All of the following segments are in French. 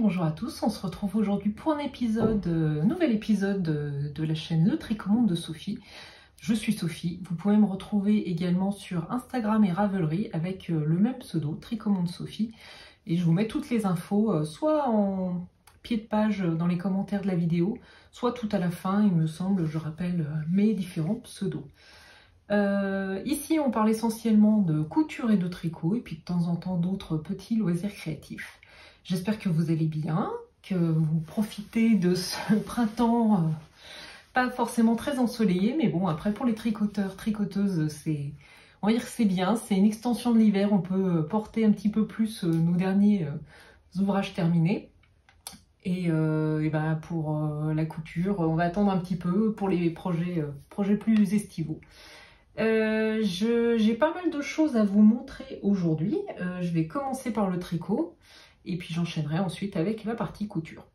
bonjour à tous, on se retrouve aujourd'hui pour un nouvel épisode de la chaîne Le Tricomonde de Sophie. Je suis Sophie, vous pouvez me retrouver également sur Instagram et Ravelry avec le même pseudo, Tricomonde Sophie. Et je vous mets toutes les infos, soit en pied de page dans les commentaires de la vidéo, soit tout à la fin, il me semble, je rappelle mes différents pseudos. Ici on parle essentiellement de couture et de tricot, et puis de temps en temps d'autres petits loisirs créatifs. J'espère que vous allez bien, que vous profitez de ce printemps pas forcément très ensoleillé, mais bon, après pour les tricoteurs, tricoteuses, on va dire que c'est bien, c'est une extension de l'hiver, on peut porter un petit peu plus nos derniers ouvrages terminés. Et ben pour la couture, on va attendre un petit peu pour les projets plus estivaux. J'ai pas mal de choses à vous montrer aujourd'hui. Je vais commencer par le tricot et puis j'enchaînerai ensuite avec la partie couture.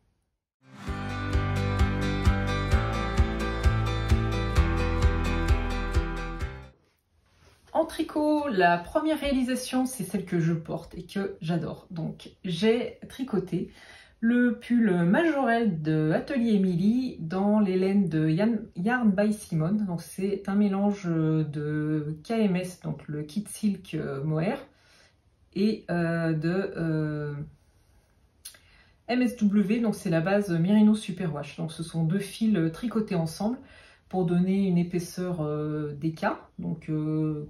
En tricot, la première réalisation, c'est celle que je porte et que j'adore. Donc j'ai tricoté le pull Majorelle de Atelier Émilie dans les laines de Yarn by Simone. Donc c'est un mélange de KMS, donc le Kit Silk Mohair, et de MSW, donc c'est la base Merino Superwash. Donc ce sont deux fils tricotés ensemble pour donner une épaisseur d'écart, donc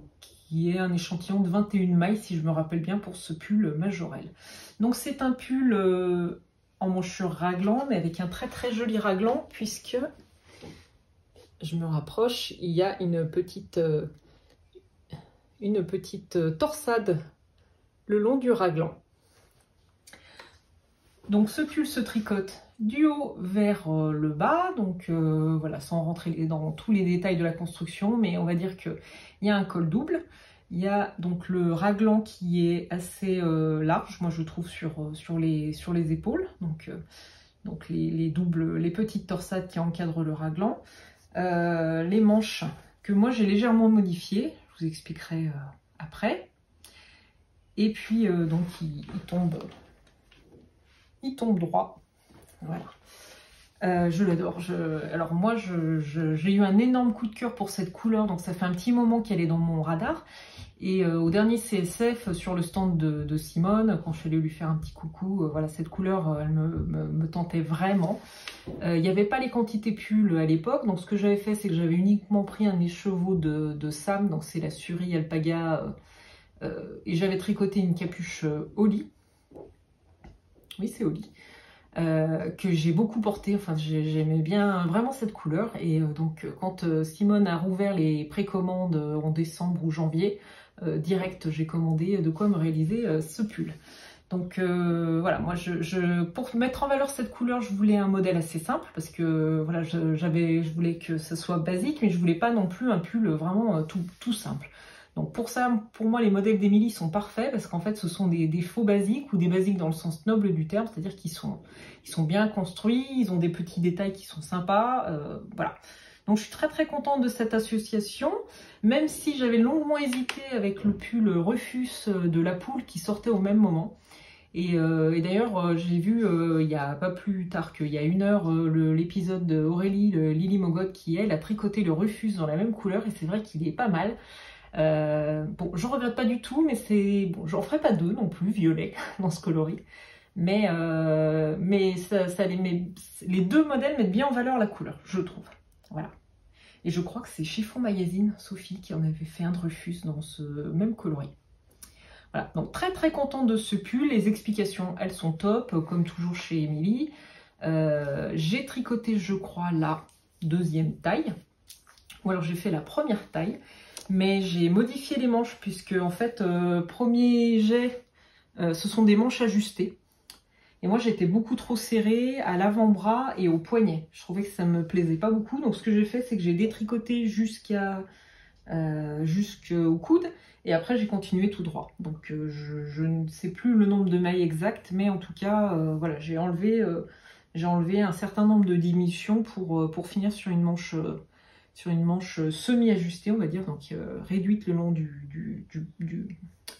qui est un échantillon de 21 mailles si je me rappelle bien pour ce pull Majorelle. Donc c'est un pull en manchure raglan, mais avec un très joli raglan, puisque je me rapproche, il y a une petite torsade le long du raglan. Donc ce pull se tricote du haut vers le bas, donc voilà, sans rentrer dans tous les détails de la construction, mais on va dire qu'il y a un col double. Il y a donc le raglan qui est assez large, moi je trouve sur les épaules, donc les petites torsades qui encadrent le raglan. Les manches que moi j'ai légèrement modifiées, je vous expliquerai après. Et puis donc il tombe droit, voilà. Je l'adore. Alors moi j'ai eu un énorme coup de cœur pour cette couleur, donc ça fait un petit moment qu'elle est dans mon radar. Et au dernier CSF sur le stand de Simone, quand je suis allée lui faire un petit coucou, voilà, cette couleur elle me tentait vraiment. Il n'y avait pas les quantités pull à l'époque, donc ce que j'avais fait c'est que j'avais uniquement pris un écheveau de Sam, donc c'est la Suri Alpaga, et j'avais tricoté une capuche Oli. Oui, c'est Oli. Que j'ai beaucoup porté, enfin j'aimais bien vraiment cette couleur, et donc quand Simone a rouvert les précommandes en décembre ou janvier, direct j'ai commandé de quoi me réaliser ce pull. Donc voilà, moi pour mettre en valeur cette couleur, je voulais un modèle assez simple, parce que voilà, je voulais que ce soit basique, mais je voulais pas non plus un pull vraiment tout simple. Donc pour ça, pour moi, les modèles d'Émilie sont parfaits, parce qu'en fait, ce sont des faux basiques, ou des basiques dans le sens noble du terme, c'est-à-dire qu'ils sont bien construits, ils ont des petits détails qui sont sympas, voilà. Donc je suis très contente de cette association, même si j'avais longuement hésité avec le pull Refus de La Poule qui sortait au même moment. Et d'ailleurs, j'ai vu il n'y a pas plus tard qu'il y a 1 heure l'épisode d'Aurélie Lily Mogot qui, elle, a tricoté le Refus dans la même couleur, et c'est vrai qu'il est pas mal. Bon, je regrette pas du tout, mais c'est bon, j'en ferai pas 2 non plus violet dans ce coloris, mais les 2 modèles mettent bien en valeur la couleur, je trouve. Voilà. Et je crois que c'est Chiffon Magazine Sophie qui en avait fait un de Refus dans ce même coloris. Voilà, donc très contente de ce pull. Les explications, elles sont top, comme toujours chez Émilie. J'ai tricoté, je crois, la 2e taille, ou alors j'ai fait la première taille. Mais j'ai modifié les manches, puisque en fait, premier jet, ce sont des manches ajustées. Et moi, j'étais beaucoup trop serrée à l'avant-bras et au poignet. Je trouvais que ça me plaisait pas beaucoup. Donc ce que j'ai fait, c'est que j'ai détricoté jusqu'au coude. Et après, j'ai continué tout droit. Donc je ne sais plus le nombre de mailles exactes, mais en tout cas, voilà, j'ai enlevé un certain nombre de diminutions pour finir sur une manche sur une manche semi-ajustée, on va dire, donc réduite le long du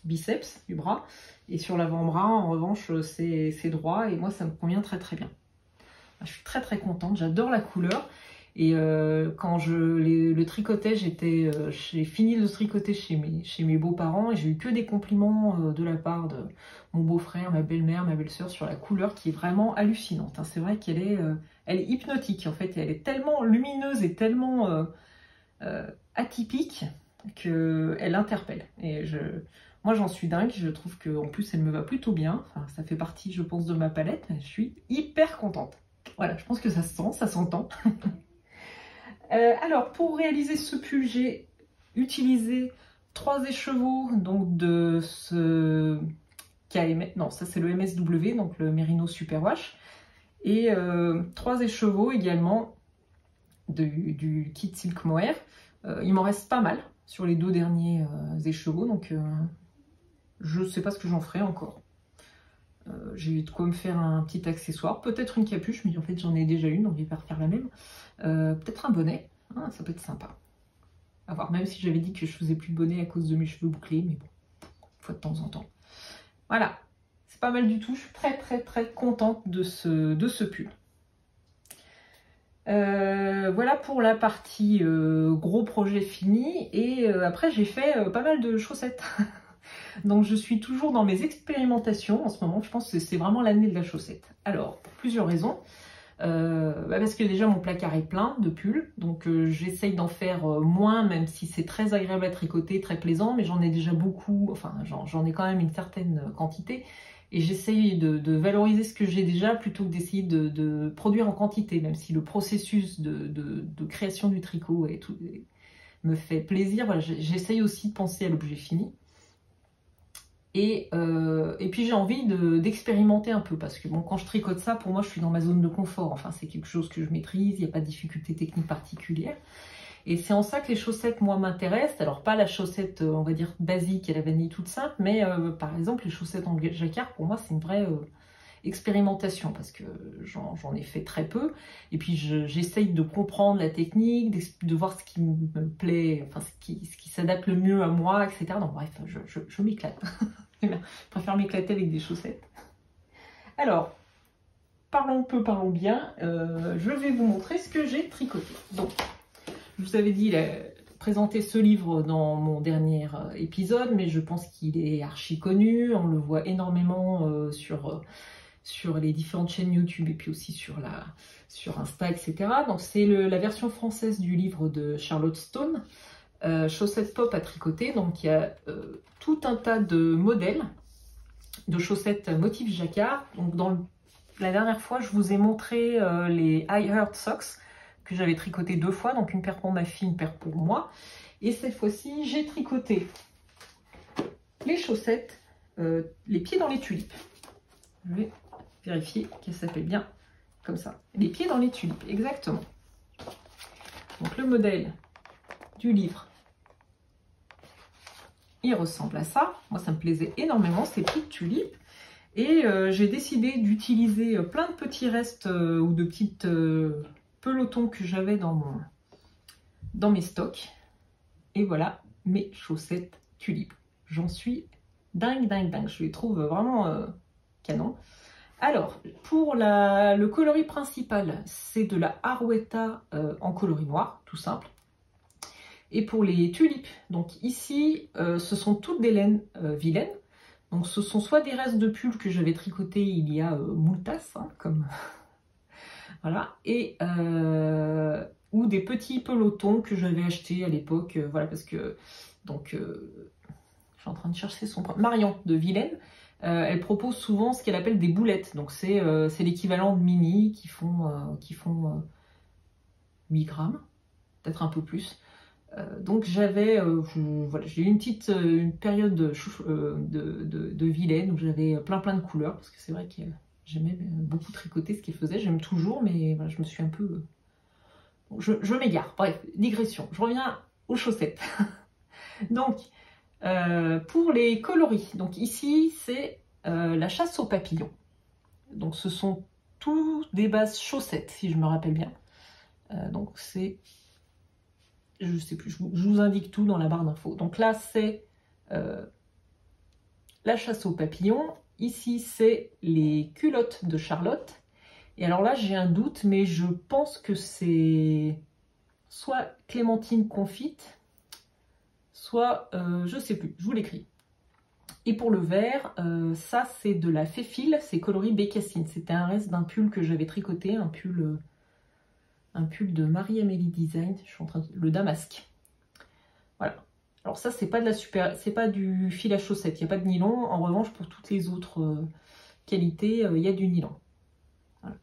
biceps, du bras. Et sur l'avant-bras, en revanche, c'est droit et moi, ça me convient très très bien. Je suis très très contente, j'adore la couleur. Et quand le tricotais, j'ai fini de le tricoter chez mes beaux-parents et j'ai eu que des compliments de la part de mon beau-frère, ma belle-mère, ma belle-sœur sur la couleur qui est vraiment hallucinante. Hein. C'est vrai elle est hypnotique en fait, et elle est tellement lumineuse et tellement atypique qu'elle interpelle. Et moi j'en suis dingue, je trouve qu'en plus elle me va plutôt bien. Enfin, ça fait partie, je pense, de ma palette. Je suis hyper contente. Voilà, je pense que ça se sent, ça s'entend. Alors, pour réaliser ce pull, j'ai utilisé 3 écheveaux donc de ce KM, non, ça c'est le MSW, donc le Merino Superwash, et 3 écheveaux également du kit Silk Mohair. Il m'en reste pas mal sur les 2 derniers écheveaux, donc je ne sais pas ce que j'en ferai encore. J'ai eu de quoi me faire un petit accessoire, peut-être une capuche, mais en fait j'en ai déjà une, donc je vais pas refaire la même. Peut-être un bonnet, hein, ça peut être sympa. À voir, même si j'avais dit que je faisais plus de bonnet à cause de mes cheveux bouclés, mais bon, une fois de temps en temps. Voilà, c'est pas mal du tout, je suis très très très contente de ce pull. Voilà pour la partie gros projet fini, et après j'ai fait pas mal de chaussettes. Donc je suis toujours dans mes expérimentations en ce moment, je pense que c'est vraiment l'année de la chaussette. Alors, pour plusieurs raisons. Parce que déjà mon placard est plein de pulls, donc j'essaye d'en faire moins, même si c'est très agréable à tricoter, très plaisant, mais j'en ai déjà beaucoup, enfin j'en ai quand même une certaine quantité, et j'essaye de valoriser ce que j'ai déjà plutôt que d'essayer de produire en quantité, même si le processus de création du tricot et tout me fait plaisir. Voilà, j'essaye aussi de penser à l'objet fini. Et puis j'ai envie d'expérimenter un peu, parce que bon, quand je tricote ça, pour moi je suis dans ma zone de confort, enfin c'est quelque chose que je maîtrise, il n'y a pas de difficulté technique particulière. Et c'est en ça que les chaussettes, moi, m'intéressent. Alors pas la chaussette, on va dire, basique et la vanille toute simple, mais par exemple les chaussettes en jacquard, pour moi c'est une vraie expérimentation, parce que j'en ai fait très peu. Et puis j'essaye de comprendre la technique, de voir ce qui me plaît, enfin ce qui s'adapte le mieux à moi, etc. Donc bref, je m'éclate. Je préfère m'éclater avec des chaussettes. Alors, parlons peu, parlons bien. Je vais vous montrer ce que j'ai tricoté. Donc, je vous avais dit présenter ce livre dans mon dernier épisode, mais je pense qu'il est archi connu. On le voit énormément sur les différentes chaînes YouTube et puis aussi sur Insta, etc. Donc, c'est la version française du livre de Charlotte Stone. Chaussettes pop à tricoter, donc il y a tout un tas de modèles de chaussettes motif jacquard. Donc la dernière fois je vous ai montré les I Heart Socks que j'avais tricoté 2 fois, donc une paire pour ma fille, une paire pour moi, et cette fois-ci j'ai tricoté les chaussettes les pieds dans les tulipes. Je vais vérifier qu'elles s'appellent bien comme ça, les pieds dans les tulipes, exactement. Donc le modèle du livre, il ressemble à ça. Moi, ça me plaisait énormément, ces petites tulipes. Et j'ai décidé d'utiliser plein de petits restes ou de petites pelotons que j'avais dans mes stocks. Et voilà mes chaussettes tulipes. J'en suis dingue, dingue, dingue. Je les trouve vraiment canon. Alors, pour le coloris principal, c'est de la Harwetta en coloris noir, tout simple. Et pour les tulipes, donc ici, ce sont toutes des laines vilaines. Donc ce sont soit des restes de pull que j'avais tricoté il y a moultas, hein, comme voilà, et ou des petits pelotons que j'avais achetés à l'époque, voilà, parce que donc je suis en train de chercher son Marion de Vilaine. Elle propose souvent ce qu'elle appelle des boulettes. Donc c'est l'équivalent de mini qui font 8 grammes, peut-être un peu plus. Donc j'avais, voilà, j'ai eu une période de Vilaine où j'avais plein de couleurs, parce que c'est vrai que j'aimais beaucoup tricoter ce qu'elle faisait, j'aime toujours, mais voilà, je me suis un peu... Je m'égare, bref, digression, je reviens aux chaussettes. Donc, pour les coloris, donc ici c'est la chasse aux papillons. Donc ce sont tous des bases chaussettes, si je me rappelle bien. Donc c'est je sais plus, je vous indique tout dans la barre d'infos. Donc là, c'est la chasse aux papillons. Ici, c'est les culottes de Charlotte. Et alors là, j'ai un doute, mais je pense que c'est soit clémentine confite, soit, je sais plus, je vous l'écris. Et pour le vert, ça c'est de la Féfil, c'est coloris bécassine. C'était un reste d'un pull que j'avais tricoté, un pull de Marie-Amélie Design, je suis en train de... le Damasque. Voilà. Alors ça c'est pas de la super, c'est pas du fil à chaussettes, il n'y a pas de nylon. En revanche, pour toutes les autres qualités, il y a du nylon. Voilà.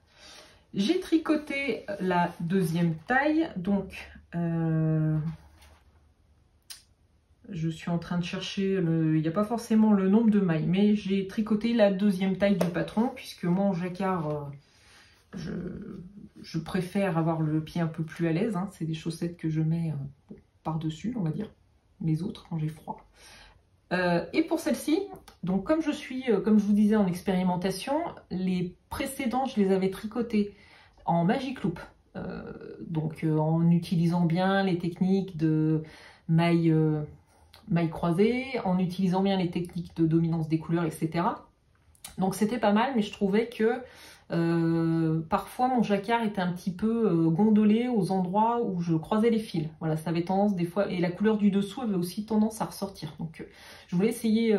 J'ai tricoté la deuxième taille, donc je suis en train de chercher, il n'y a pas forcément le nombre de mailles, mais j'ai tricoté la deuxième taille du patron, puisque moi en jacquard, je préfère avoir le pied un peu plus à l'aise, hein. C'est des chaussettes que je mets par-dessus, on va dire, les autres quand j'ai froid. Et pour celle-ci, donc comme je suis, comme je vous disais, en expérimentation, les précédents, je les avais tricotés en Magic Loop. Donc en utilisant bien les techniques de mailles croisées, en utilisant bien les techniques de dominance des couleurs, etc. Donc c'était pas mal, mais je trouvais que parfois mon jacquard était un petit peu gondolé aux endroits où je croisais les fils. Voilà, ça avait tendance des fois, et la couleur du dessous avait aussi tendance à ressortir. Donc je voulais essayer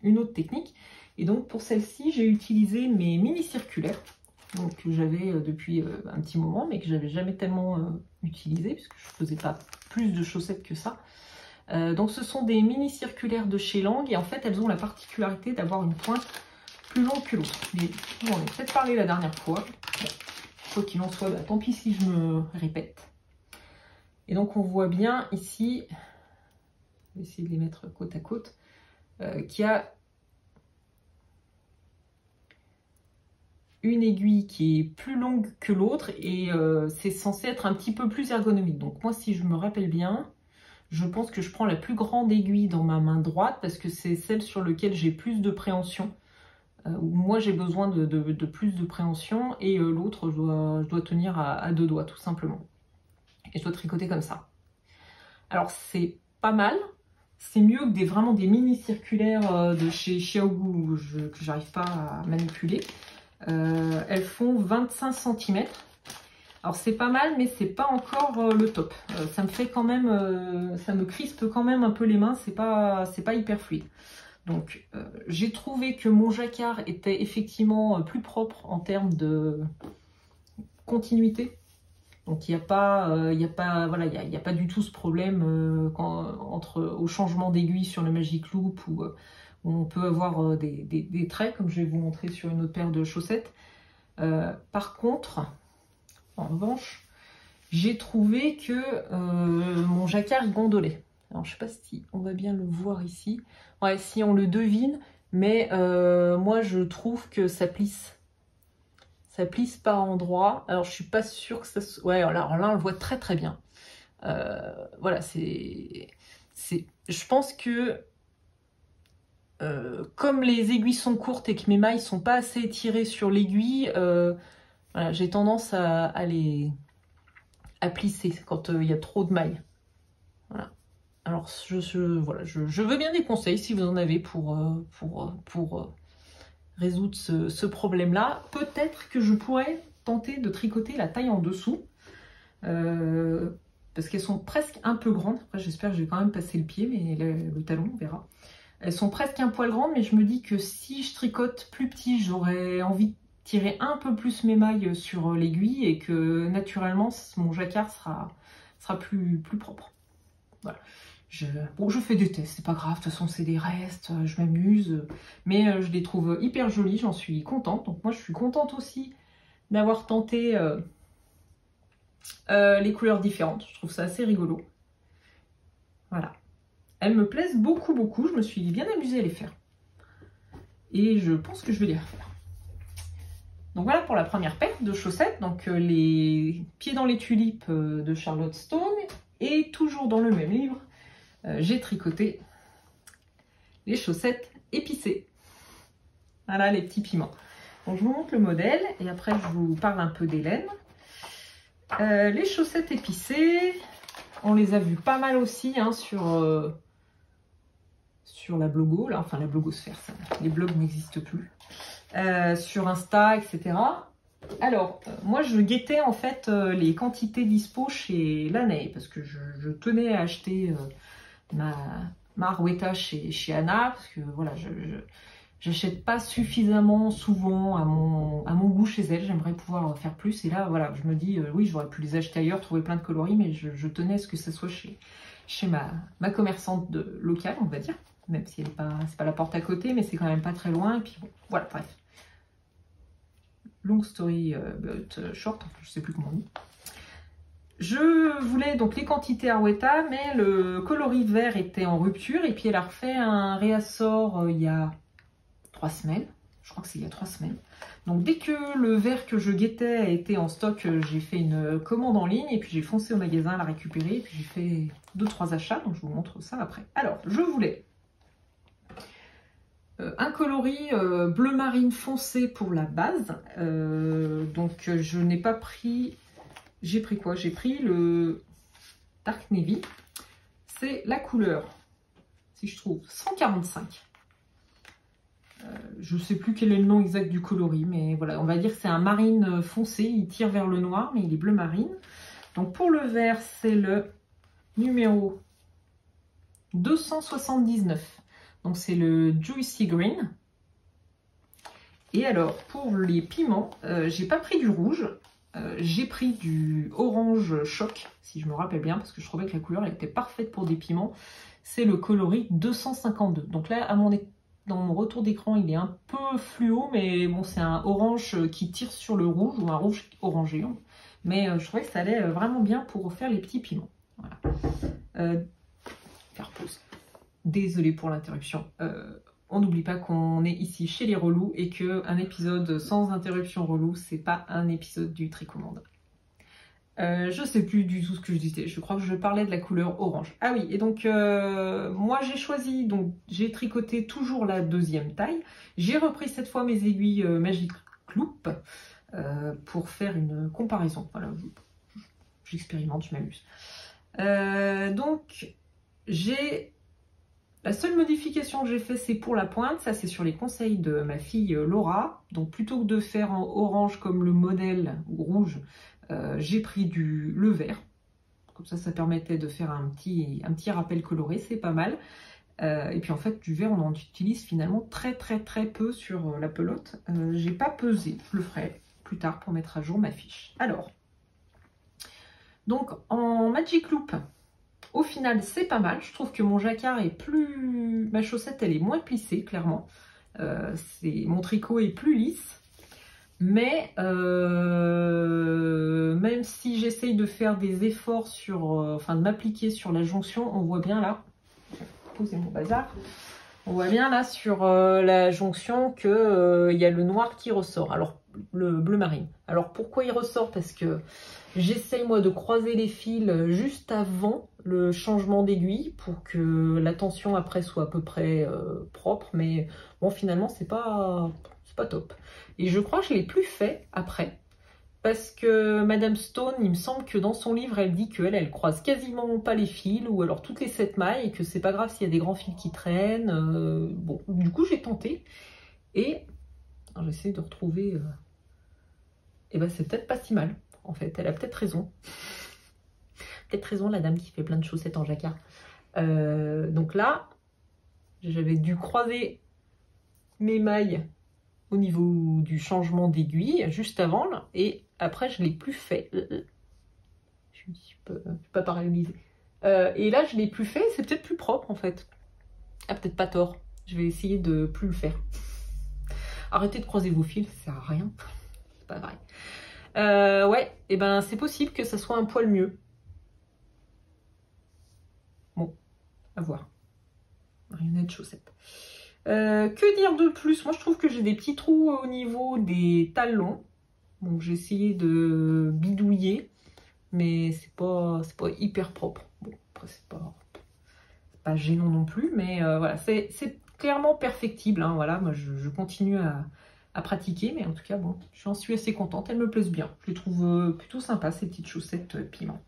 une autre technique. Et donc pour celle-ci, j'ai utilisé mes mini circulaires, donc que j'avais depuis un petit moment, mais que j'avais jamais tellement utilisé, puisque je faisais pas plus de chaussettes que ça. Donc ce sont des mini circulaires de chez Lang, et en fait elles ont la particularité d'avoir une pointe plus longue que l'autre. Mais j'en ai peut-être parlé la dernière fois. Bon, quoi qu'il en soit, bah, tant pis si je me répète. Et donc on voit bien ici, je vais essayer de les mettre côte à côte, qu'il y a une aiguille qui est plus longue que l'autre, et c'est censé être un petit peu plus ergonomique. Donc moi, si je me rappelle bien, je pense que je prends la plus grande aiguille dans ma main droite, parce que c'est celle sur laquelle j'ai plus de préhension. Moi j'ai besoin de plus de préhension, et l'autre je dois tenir à deux doigts tout simplement, et je dois tricoter comme ça. Alors c'est pas mal, c'est mieux que vraiment des mini circulaires de chez Xiaogu que j'arrive pas à manipuler. Elles font 25 cm. Alors c'est pas mal, mais c'est pas encore le top. Ça me fait quand même, ça me crispe quand même un peu les mains, c'est pas hyper fluide. Donc j'ai trouvé que mon jacquard était effectivement plus propre en termes de continuité. Donc il n'y a pas, voilà, il y a pas du tout ce problème au changement d'aiguille sur le Magic Loop, où on peut avoir des traits, comme je vais vous montrer sur une autre paire de chaussettes. Par contre, en revanche, j'ai trouvé que mon jacquard gondolait. Alors je sais pas si on va bien le voir ici. Ouais, si on le devine, mais moi je trouve que ça plisse. Ça plisse par endroits. Alors je suis pas sûre que ça... Ouais, alors là on le voit très très bien. Voilà, je pense que comme les aiguilles sont courtes et que mes mailles sont pas assez étirées sur l'aiguille, voilà, j'ai tendance à plisser quand il y a trop de mailles. Voilà. Alors voilà, je veux bien des conseils si vous en avez pour résoudre ce problème-là. Peut-être que je pourrais tenter de tricoter la taille en dessous, parce qu'elles sont presque un peu grandes. Après, j'espère que je vais quand même passer le pied, mais le talon, on verra. Elles sont presque un poil grandes, mais je me dis que si je tricote plus petit, j'aurais envie de tirer un peu plus mes mailles sur l'aiguille, et que naturellement, mon jacquard sera plus propre. Voilà. Bon, je fais des tests, c'est pas grave, de toute façon c'est des restes, je m'amuse, mais je les trouve hyper jolis, j'en suis contente. Donc moi je suis contente aussi d'avoir tenté les couleurs différentes, je trouve ça assez rigolo. Voilà. Elles me plaisent beaucoup, beaucoup, je me suis bien amusée à les faire. Et je pense que je vais les refaire. Donc voilà pour la première paire de chaussettes, donc les pieds dans les tulipes de Charlotte Stone, et toujours dans le même livre, j'ai tricoté les chaussettes épicées. Voilà les petits piments. Donc je vous montre le modèle et après je vous parle un peu des laines. Les chaussettes épicées, on les a vus pas mal aussi hein, sur la blogo, là, enfin la blogosphère, ça, les blogs n'existent plus, sur Insta, etc. Alors, moi je guettais en fait les quantités dispo chez Laney, parce que je tenais à acheter ma Arwetta chez Anna, parce que voilà, j'achète pas suffisamment souvent à mon goût chez elle, j'aimerais pouvoir faire plus, et là voilà, je me dis, oui j'aurais pu les acheter ailleurs, trouver plein de coloris, mais je tenais à ce que ça soit chez ma commerçante locale, on va dire, même si c'est pas la porte à côté, mais c'est quand même pas très loin, et puis bon, voilà, bref. Long story but short, je sais plus comment on dit. Je voulais donc les quantités Arwetta, mais le coloris vert était en rupture, et puis elle a refait un réassort il y a 3 semaines, je crois que c'est il y a 3 semaines. Donc dès que le vert que je guettais a été en stock, j'ai fait une commande en ligne, et puis j'ai foncé au magasin à la récupérer, et puis j'ai fait 2-3 achats, donc je vous montre ça après. Alors, je voulais un coloris bleu marine foncé pour la base, donc je n'ai pas pris, j'ai pris quoi? J'ai pris le Dark Navy, c'est la couleur, si je trouve, 145. Je ne sais plus quel est le nom exact du coloris, mais voilà, on va dire que c'est un marine foncé, il tire vers le noir, mais il est bleu marine. Donc pour le vert, c'est le numéro 279. Donc c'est le Juicy Green. Et alors pour les piments, j'ai pas pris du rouge, j'ai pris du orange choc, si je me rappelle bien, parce que je trouvais que la couleur elle était parfaite pour des piments. C'est le coloris 252. Donc là, dans mon retour d'écran, il est un peu fluo, mais bon, c'est un orange qui tire sur le rouge, ou un rouge orangé. Mais je trouvais que ça allait vraiment bien pour faire les petits piments. Voilà. Faire pause. Désolée pour l'interruption. On n'oublie pas qu'on est ici chez les relous et qu'un épisode sans interruption relou, c'est pas un épisode du Tricommande. Je sais plus du tout ce que je disais. Je crois que je parlais de la couleur orange. Ah oui, et donc moi j'ai choisi, donc j'ai tricoté toujours la 2e taille. J'ai repris cette fois mes aiguilles Magic Loop pour faire une comparaison. Voilà, j'expérimente, je m'amuse. Donc la seule modification que j'ai fait, c'est pour la pointe. Ça, c'est sur les conseils de ma fille Laura. Donc plutôt que de faire en orange comme le modèle ou rouge, j'ai pris le vert, comme ça permettait de faire un petit rappel coloré, c'est pas mal. Et puis en fait du vert on en utilise finalement très peu sur la pelote. J'ai pas pesé, je le ferai plus tard pour mettre à jour ma fiche. Alors, donc en Magic Loop, au final c'est pas mal, je trouve que mon jacquard est plus... ma chaussette elle est moins plissée clairement, mon tricot est plus lisse. Mais même si j'essaye de faire des efforts de m'appliquer sur la jonction, on voit bien là, poser mon bazar, on voit bien là sur la jonction que il y a le noir qui ressort, alors le bleu marine. Alors pourquoi il ressort? Parce que j'essaye moi de croiser les fils juste avant le changement d'aiguille pour que la tension après soit à peu près propre, mais bon finalement c'est pas top. Et je crois que je l'ai plus fait après, parce que Madame Stone, il me semble que dans son livre, elle dit qu'elle croise quasiment pas les fils, ou alors toutes les 7 mailles, et que c'est pas grave s'il y a des grands fils qui traînent. Bon, du coup j'ai tenté, et j'essaie de retrouver... Et ben c'est peut-être pas si mal, en fait, elle a peut-être raison. Peut-être raison la dame qui fait plein de chaussettes en jacquard. Donc là, j'avais dû croiser mes mailles au niveau du changement d'aiguille juste avant là, et après je l'ai plus fait. Je suis pas paralysée. Et là je l'ai plus fait, c'est peut-être plus propre en fait. Ah, peut-être pas tort. Je vais essayer de plus le faire. Arrêtez de croiser vos fils, ça sert à rien. C'est pas vrai. Ouais, et ben c'est possible que ça soit un poil mieux. Bon, à voir. Marionnette chaussette. Que dire de plus? Moi je trouve que j'ai des petits trous au niveau des talons, donc j'ai essayé de bidouiller, mais c'est pas hyper propre. Bon, après c'est pas gênant non plus, mais voilà, c'est clairement perfectible, hein, voilà. Moi je continue à pratiquer, mais en tout cas bon, j'en suis assez contente, elles me plaisent bien, je les trouve plutôt sympas ces petites chaussettes piment.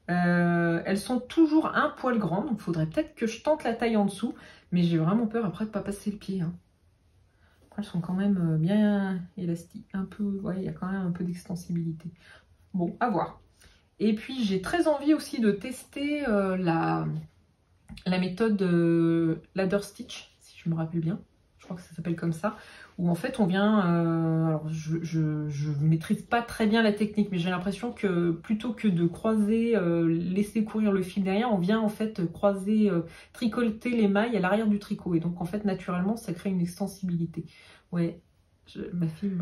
Elles sont toujours un poil grandes, donc il faudrait peut-être que je tente la taille en dessous, mais j'ai vraiment peur après de ne pas passer le pied. Hein. Elles sont quand même bien élastiques, un peu, ouais, il y a quand même un peu d'extensibilité. Bon, à voir. Et puis j'ai très envie aussi de tester la méthode ladder stitch, si je me rappelle bien. Je crois que ça s'appelle comme ça. Où en fait on vient, alors je maîtrise pas très bien la technique, mais j'ai l'impression que plutôt que de croiser, laisser courir le fil derrière, on vient en fait croiser, tricoter les mailles à l'arrière du tricot. Et donc en fait naturellement ça crée une extensibilité. Ouais, ma fille,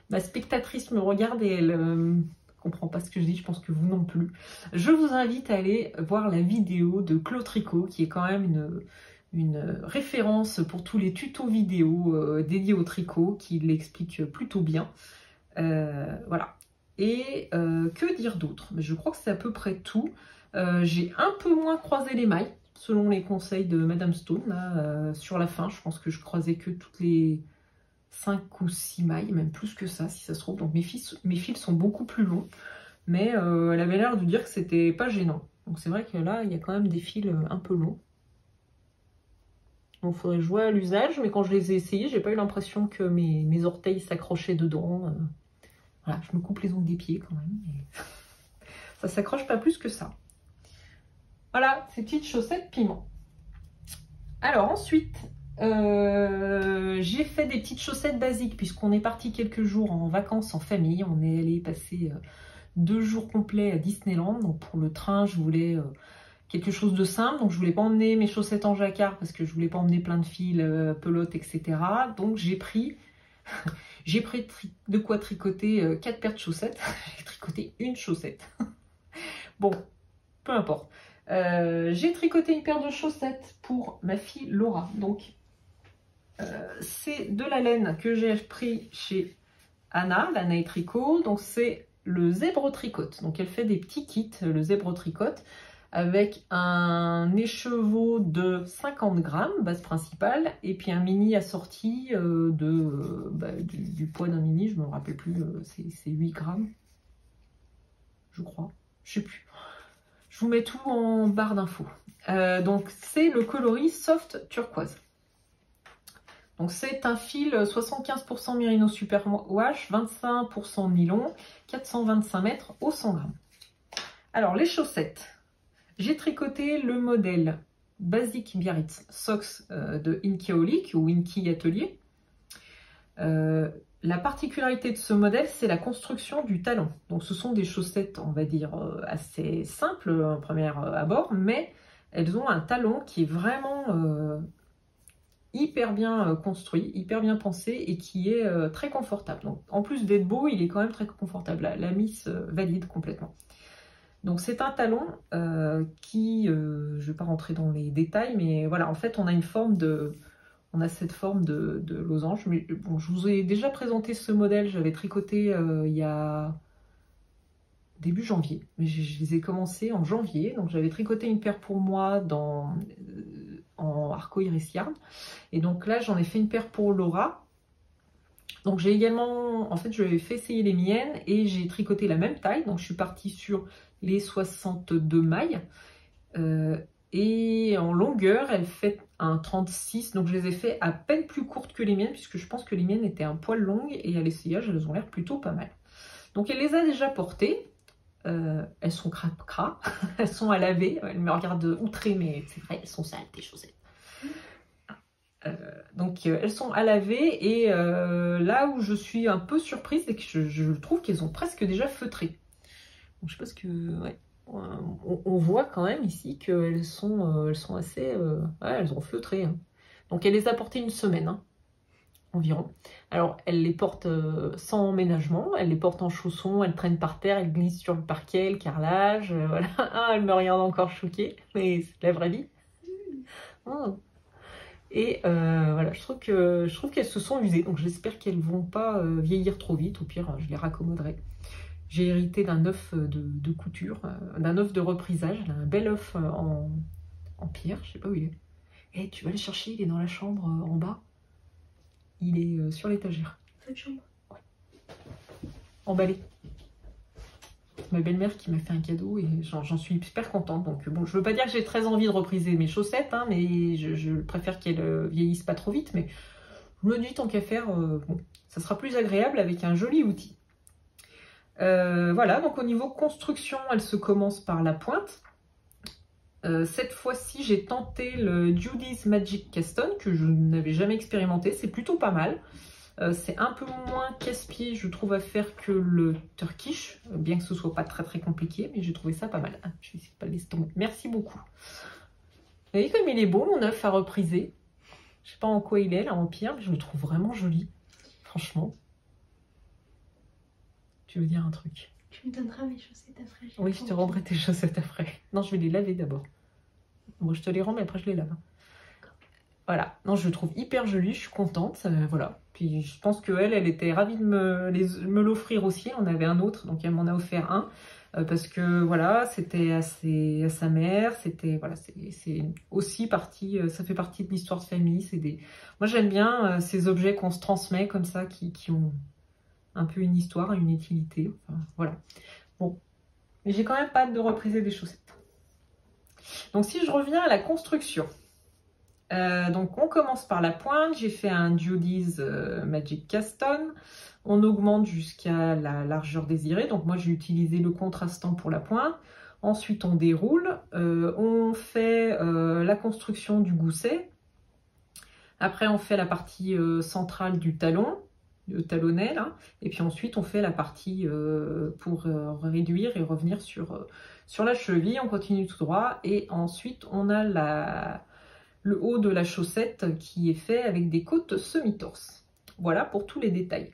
ma spectatrice me regarde et elle comprend pas ce que je dis, je pense que vous non plus. Je vous invite à aller voir la vidéo de Clo Tricot, qui est quand même une référence pour tous les tutos vidéo dédiés au tricot, qui l'explique plutôt bien. Voilà. Et que dire d'autre? Je crois que c'est à peu près tout. J'ai un peu moins croisé les mailles, selon les conseils de Madame Stone, là, sur la fin. Je pense que je croisais que toutes les 5 ou 6 mailles, même plus que ça, si ça se trouve. Donc mes fils sont beaucoup plus longs, mais elle avait l'air de dire que c'était pas gênant. Donc c'est vrai que là, il y a quand même des fils un peu longs. Donc il faudrait jouer à l'usage, mais quand je les ai essayés, j'ai pas eu l'impression que mes orteils s'accrochaient dedans. Voilà, je me coupe les ongles des pieds quand même. Mais ça s'accroche pas plus que ça. Voilà, ces petites chaussettes piment. Alors ensuite, j'ai fait des petites chaussettes basiques puisqu'on est parti quelques jours en vacances en famille. On est allé passer 2 jours complets à Disneyland. Donc pour le train, je voulais quelque chose de simple. Donc je voulais pas emmener mes chaussettes en jacquard parce que je voulais pas emmener plein de fils, pelotes, etc. Donc j'ai pris de quoi tricoter 4 paires de chaussettes. J'ai tricoté une chaussette. Bon, peu importe. J'ai tricoté une paire de chaussettes pour ma fille Laura. Donc c'est de la laine que j'ai pris chez Anna, l'Anna et Tricot. Donc c'est le zèbre tricote. Donc elle fait des petits kits, le zèbre tricote, avec un écheveau de 50 grammes, base principale, et puis un mini assorti du poids d'un mini, je ne me rappelle plus, c'est 8 grammes, je crois, je sais plus. Je vous mets tout en barre d'infos. Donc c'est le coloris soft turquoise. Donc c'est un fil 75% Merino Superwash, 25% nylon, 425 mètres au 100 grammes. Alors les chaussettes. J'ai tricoté le modèle Basic Biarritz Socks de Inkiaolic ou Inki Atelier. La particularité de ce modèle, c'est la construction du talon. Donc ce sont des chaussettes, on va dire, assez simples en premier abord, mais elles ont un talon qui est vraiment hyper bien construit, hyper bien pensé et qui est très confortable. Donc en plus d'être beau, il est quand même très confortable. La mise valide complètement. Donc c'est un talon qui, je ne vais pas rentrer dans les détails, mais voilà, en fait on a cette forme de losange. Mais bon, je vous ai déjà présenté ce modèle, j'avais tricoté il y a début janvier, mais je les ai commencés en janvier, donc j'avais tricoté une paire pour moi en Arcoiris Yarn, et donc là j'en ai fait une paire pour Laura. Donc j'ai également, en fait je lui ai fait essayer les miennes et j'ai tricoté la même taille, donc je suis partie sur les 62 mailles et en longueur elle fait un 36, donc je les ai fait à peine plus courtes que les miennes puisque je pense que les miennes étaient un poil longues et à l'essayage elles ont l'air plutôt pas mal. Donc elle les a déjà portées, elles sont crap-crap, elles sont à laver, elle me regarde outrée mais c'est vrai elles sont sales tes chaussettes. Donc elles sont à laver et là où je suis un peu surprise c'est que je trouve qu'elles ont presque déjà feutré. Donc, je sais pas ce que... Ouais. On voit quand même ici qu'elles sont assez... ouais, elles ont feutré. Hein. Donc elle les a portées une semaine hein, environ. Alors elle les porte sans emménagement, elle les porte en chaussons, elle traîne par terre, elle glisse sur le parquet, le carrelage. Voilà. Ah, elle me regarde encore choquée, mais c'est la vraie vie. Oh. Et voilà, je trouve qu'elles se sont usées, donc j'espère qu'elles vont pas vieillir trop vite. Au pire, je les raccommoderai. J'ai hérité d'un œuf de couture, d'un œuf de reprisage, un bel œuf en pierre, je sais pas où il est. Eh, tu vas le chercher, il est dans la chambre en bas. Il est sur l'étagère. Cette chambre? Ouais. Emballé. ma belle-mère qui m'a fait un cadeau et j'en suis super contente. Donc bon, je veux pas dire que j'ai très envie de repriser mes chaussettes, hein, mais je préfère qu'elles vieillissent pas trop vite. Mais je me dis, tant qu'à faire, bon, ça sera plus agréable avec un joli outil. Voilà, donc au niveau construction, elle se commence par la pointe. Cette fois-ci, j'ai tenté le Judy's Magic Caston que je n'avais jamais expérimenté. C'est plutôt pas mal. C'est un peu moins casse-pied, je trouve, à faire que le Turkish, bien que ce soit pas très compliqué, mais j'ai trouvé ça pas mal. Ah, je vais essayer de pas le laisser tomber. Merci beaucoup. Vous voyez comme il est beau, mon œuf à repriser. Je sais pas en quoi il est, là, en pire, mais je le trouve vraiment joli. Franchement. Tu veux dire un truc? Tu me donneras mes chaussettes après. Oui, je te rendrai tes chaussettes après. Non, je vais les laver d'abord. Moi, je te les rends, mais après, je les lave. Voilà. Non, je le trouve hyper joli, je suis contente. Voilà. Puis, je pense qu'elle était ravie de me l'offrir aussi. On avait un autre, donc elle m'en a offert un. Parce que, voilà, c'était à sa mère. C'était, voilà, c'est aussi partie, ça fait partie de l'histoire de famille. Moi, j'aime bien ces objets qu'on se transmet comme ça, qui ont un peu une histoire, une utilité. Enfin, voilà. Bon. Mais j'ai quand même pas hâte de repriser des chaussettes. Donc, si je reviens à la construction. Donc, on commence par la pointe. J'ai fait un Judy's Magic Caston. On augmente jusqu'à la largeur désirée. Donc, moi, j'ai utilisé le contrastant pour la pointe. Ensuite, on déroule. On fait la construction du gousset. Après, on fait la partie centrale du talon. Le talonnet là, et puis ensuite on fait la partie pour réduire et revenir sur la cheville. On continue tout droit et ensuite on a le haut de la chaussette qui est fait avec des côtes semi-torse. Voilà pour tous les détails.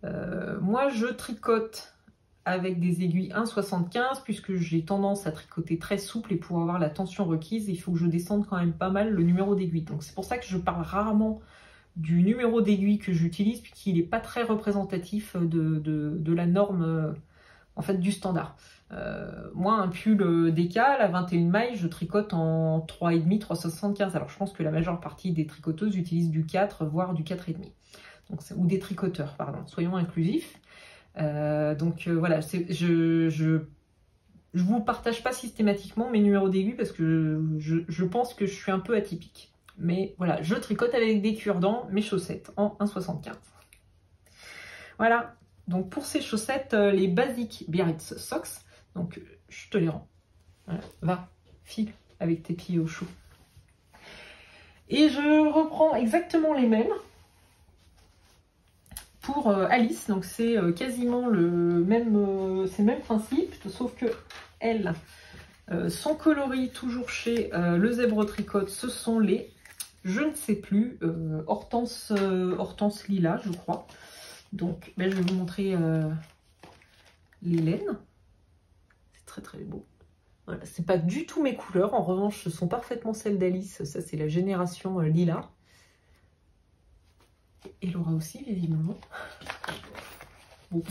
Moi je tricote avec des aiguilles 1,75 puisque j'ai tendance à tricoter très souple et pour avoir la tension requise il faut que je descende quand même pas mal le numéro d'aiguille. Donc c'est pour ça que je parle rarement du numéro d'aiguille que j'utilise puisqu'il n'est pas très représentatif de la norme en fait du standard. Moi un pull DK à 21 mailles je tricote en 3,5 3,75. Alors je pense que la majeure partie des tricoteuses utilisent du 4 voire du 4,5 donc, ou des tricoteurs pardon, soyons inclusifs. Voilà, je vous partage pas systématiquement mes numéros d'aiguille parce que je pense que je suis un peu atypique. Mais voilà, je tricote avec des cure-dents mes chaussettes en 1,75. Voilà, donc pour ces chaussettes, les Basic Biarritz Socks, donc je te les rends. Voilà. Va, file avec tes pieds au chaud. Et je reprends exactement les mêmes pour Alice, donc c'est quasiment le même principe, sauf que elles sont coloris toujours chez le Zèbre Tricote, ce sont les... Je ne sais plus, Hortense Lilas, je crois. Donc, ben, je vais vous montrer les laines. C'est très beau. Voilà, c'est pas du tout mes couleurs. En revanche, ce sont parfaitement celles d'Alice. Ça, c'est la génération Lilas. Et Laura aussi, visiblement. Bon.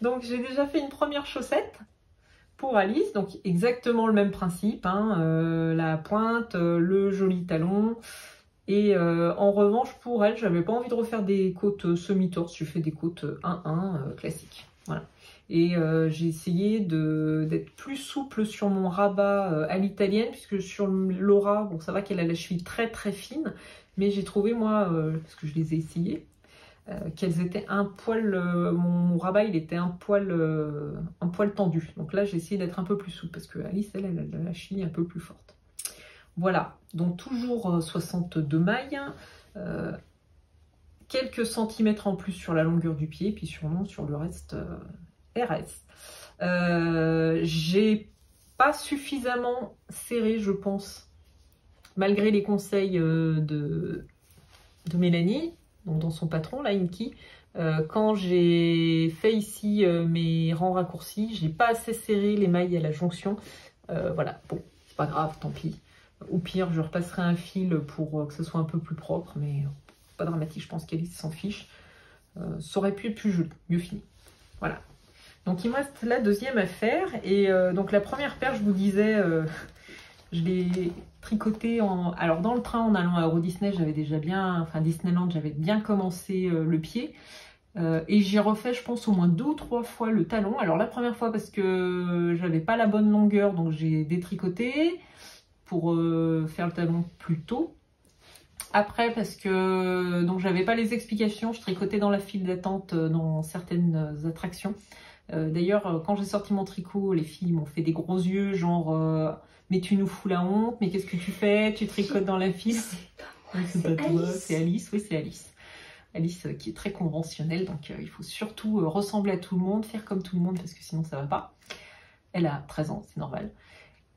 Donc, j'ai déjà fait une première chaussette pour Alice, donc exactement le même principe, hein, la pointe, le joli talon, et en revanche pour elle, j'avais pas envie de refaire des côtes semi-torse, je fais des côtes 1-1 classiques, voilà. Et j'ai essayé d'être plus souple sur mon rabat à l'italienne, puisque sur Laura, bon ça va qu'elle a la cheville très fine, mais j'ai trouvé moi, parce que je les ai essayées, qu'elles étaient un poil, mon rabat il était un poil tendu, donc là j'ai essayé d'être un peu plus souple parce que Alice elle a la cheville un peu plus forte. Voilà, donc toujours 62 mailles, quelques centimètres en plus sur la longueur du pied, puis sûrement sur le reste RS. J'ai pas suffisamment serré je pense, malgré les conseils de Mélanie, donc dans son patron, là, Inky, quand j'ai fait ici mes rangs raccourcis, j'ai pas assez serré les mailles à la jonction. Voilà, bon, c'est pas grave, tant pis. Au pire, je repasserai un fil pour que ce soit un peu plus propre, mais pas dramatique, je pense qu'Alice s'en fiche. Ça aurait pu être plus joli, mieux fini. Voilà. Donc il me reste la deuxième à faire, et donc la première paire, je vous disais... je l'ai tricoté en... Alors dans le train en allant à Euro Disney, j'avais déjà bien... Enfin Disneyland, j'avais bien commencé le pied. Et j'ai refait, je pense, au moins 2 ou 3 fois le talon. Alors la première fois parce que j'avais pas la bonne longueur, donc j'ai détricoté pour faire le talon plus tôt. Après, parce que donc j'avais pas les explications, je tricotais dans la file d'attente dans certaines attractions. D'ailleurs, quand j'ai sorti mon tricot, les filles m'ont fait des gros yeux, genre mais tu nous fous la honte, mais qu'est-ce que tu fais? Tu tricotes dans la file? C'est pas toi, c'est Alice, oui c'est Alice. Alice qui est très conventionnelle, donc il faut surtout ressembler à tout le monde, faire comme tout le monde, parce que sinon ça va pas. Elle a 13 ans, c'est normal.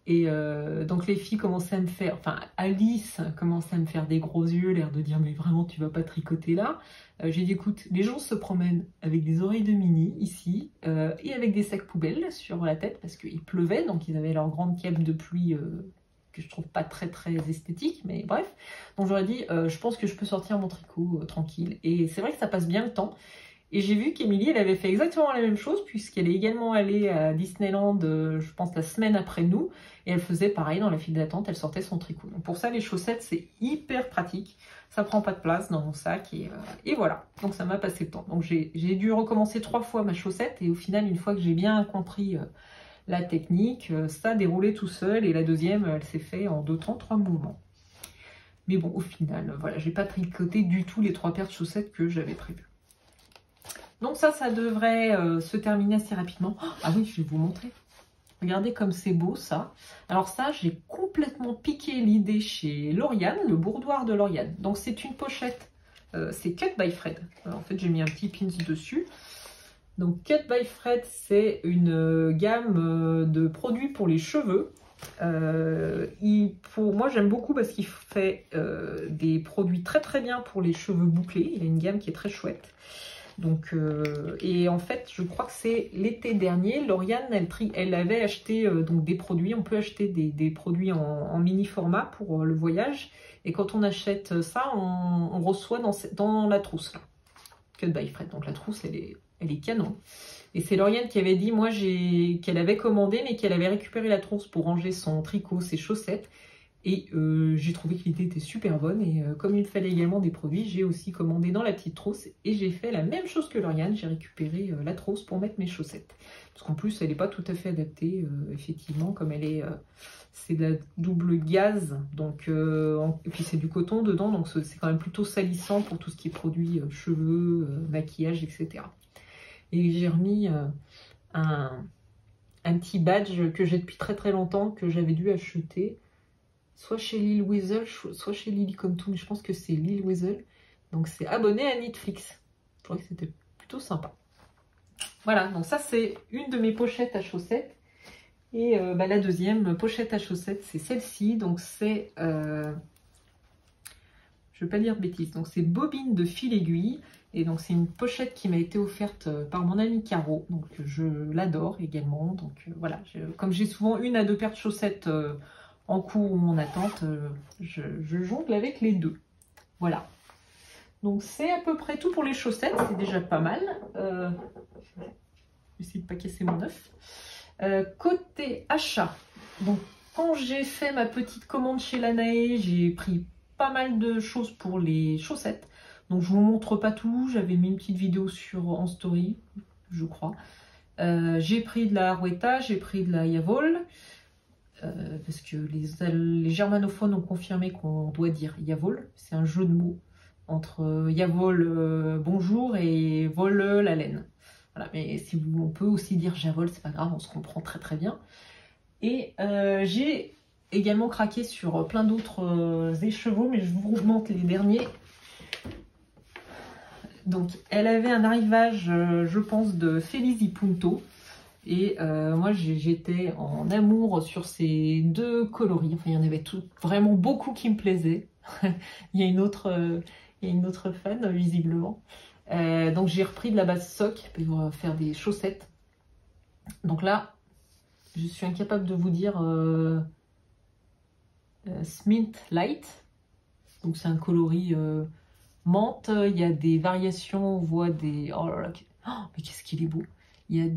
Et donc les filles commençaient à me faire, enfin Alice commençait à me faire des gros yeux, l'air de dire mais vraiment tu vas pas tricoter là. J'ai dit écoute, les gens se promènent avec des oreilles de mini ici et avec des sacs poubelles sur la tête parce qu'il pleuvait, donc ils avaient leur grande cape de pluie que je trouve pas très esthétique, mais bref. Donc j'aurais dit je pense que je peux sortir mon tricot tranquille, et c'est vrai que ça passe bien le temps. Et j'ai vu qu'Émilie, elle avait fait exactement la même chose, puisqu'elle est également allée à Disneyland, je pense, la semaine après nous. Et elle faisait pareil dans la file d'attente, elle sortait son tricot. Donc pour ça, les chaussettes, c'est hyper pratique. Ça prend pas de place dans mon sac. Et voilà, donc ça m'a passé le temps. Donc j'ai dû recommencer 3 fois ma chaussette. Et au final, une fois que j'ai bien compris la technique, ça a déroulé tout seul. Et la deuxième, elle s'est fait en 2 temps, 3 mouvements. Mais bon, au final, voilà, j'ai pas tricoté du tout les 3 paires de chaussettes que j'avais prévues. Donc ça devrait se terminer assez rapidement. Ah oui, je vais vous montrer. Regardez comme c'est beau ça. Alors ça, j'ai complètement piqué l'idée chez Lauriane, le boudoir de Lauriane. Donc c'est une pochette, c'est Cut by Fred. Alors, en fait, j'ai mis un petit pins dessus. Donc Cut by Fred, c'est une gamme de produits pour les cheveux. Moi, j'aime beaucoup parce qu'il fait des produits très bien pour les cheveux bouclés. Il a une gamme qui est très chouette. Donc, et en fait, je crois que c'est l'été dernier, Lauriane, elle avait acheté donc des produits. On peut acheter des produits en mini format pour le voyage. Et quand on achète ça, on reçoit dans la trousse, là. Cut by Fred. Donc la trousse, elle est canon. Et c'est Lauriane qui avait dit, moi, qu'elle avait commandé, mais qu'elle avait récupéré la trousse pour ranger son tricot, ses chaussettes. Et j'ai trouvé que l'idée était super bonne, et comme il fallait également des produits, j'ai aussi commandé dans la petite trousse, et j'ai fait la même chose que Lauriane, j'ai récupéré la trousse pour mettre mes chaussettes. Parce qu'en plus, elle n'est pas tout à fait adaptée, effectivement, comme elle est, c'est de la double gaze, donc, et puis c'est du coton dedans, donc c'est quand même plutôt salissant pour tout ce qui est produits cheveux, maquillage, etc. Et j'ai remis un petit badge que j'ai depuis très longtemps, que j'avais dû acheter, soit chez Lil Weasel, soit chez Lily Comme Tout, mais je pense que c'est Lil Weasel. Donc c'est abonné à Netflix. Je trouvais que c'était plutôt sympa. Voilà, donc ça c'est une de mes pochettes à chaussettes. Et la deuxième pochette à chaussettes, c'est celle-ci. Donc c'est, je ne vais pas dire de bêtises, donc c'est bobine de fil aiguille. Et donc c'est une pochette qui m'a été offerte par mon amie Caro. Donc je l'adore également. Donc voilà, comme j'ai souvent 1 à 2 paires de chaussettes en cours ou en attente, je jongle avec les deux. Voilà. Donc c'est à peu près tout pour les chaussettes, c'est déjà pas mal. Je vais essayer de pas casser mon œuf. Côté achat, donc quand j'ai fait ma petite commande chez Lanae, j'ai pris pas mal de choses pour les chaussettes. Donc je vous montre pas tout, j'avais mis une petite vidéo en story, je crois. J'ai pris de la Arwetta, j'ai pris de la Yavol. Parce que les germanophones ont confirmé qu'on doit dire Yavol. C'est un jeu de mots entre Yavol bonjour et vol la laine. Voilà, mais si on peut aussi dire Javol, c'est pas grave, on se comprend très bien. Et j'ai également craqué sur plein d'autres écheveaux, mais je vous remonte les derniers. Donc elle avait un arrivage, je pense, de Felici Punto. Et moi j'étais en amour sur ces 2 coloris. Enfin, il y en avait vraiment beaucoup qui me plaisaient. Il y a une autre fan visiblement. Donc j'ai repris de la base sock pour faire des chaussettes. Donc là, je suis incapable de vous dire Smint Light. Donc c'est un coloris menthe. Il y a des variations, on voit des... Oh là là, mais qu'est-ce qu'il est beau! Il y a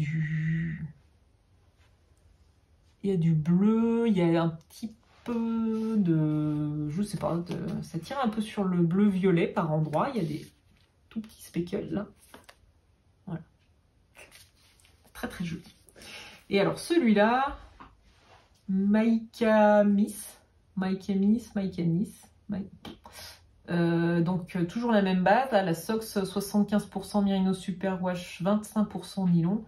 du bleu, il y a un petit peu de... Je sais pas, ça tire un peu sur le bleu-violet par endroits. Il y a des tout petits speckles là. très très joli. Et alors celui-là, Maïka Miss. Donc toujours la même base, la Sox 75% Merino Superwash, 25% nylon.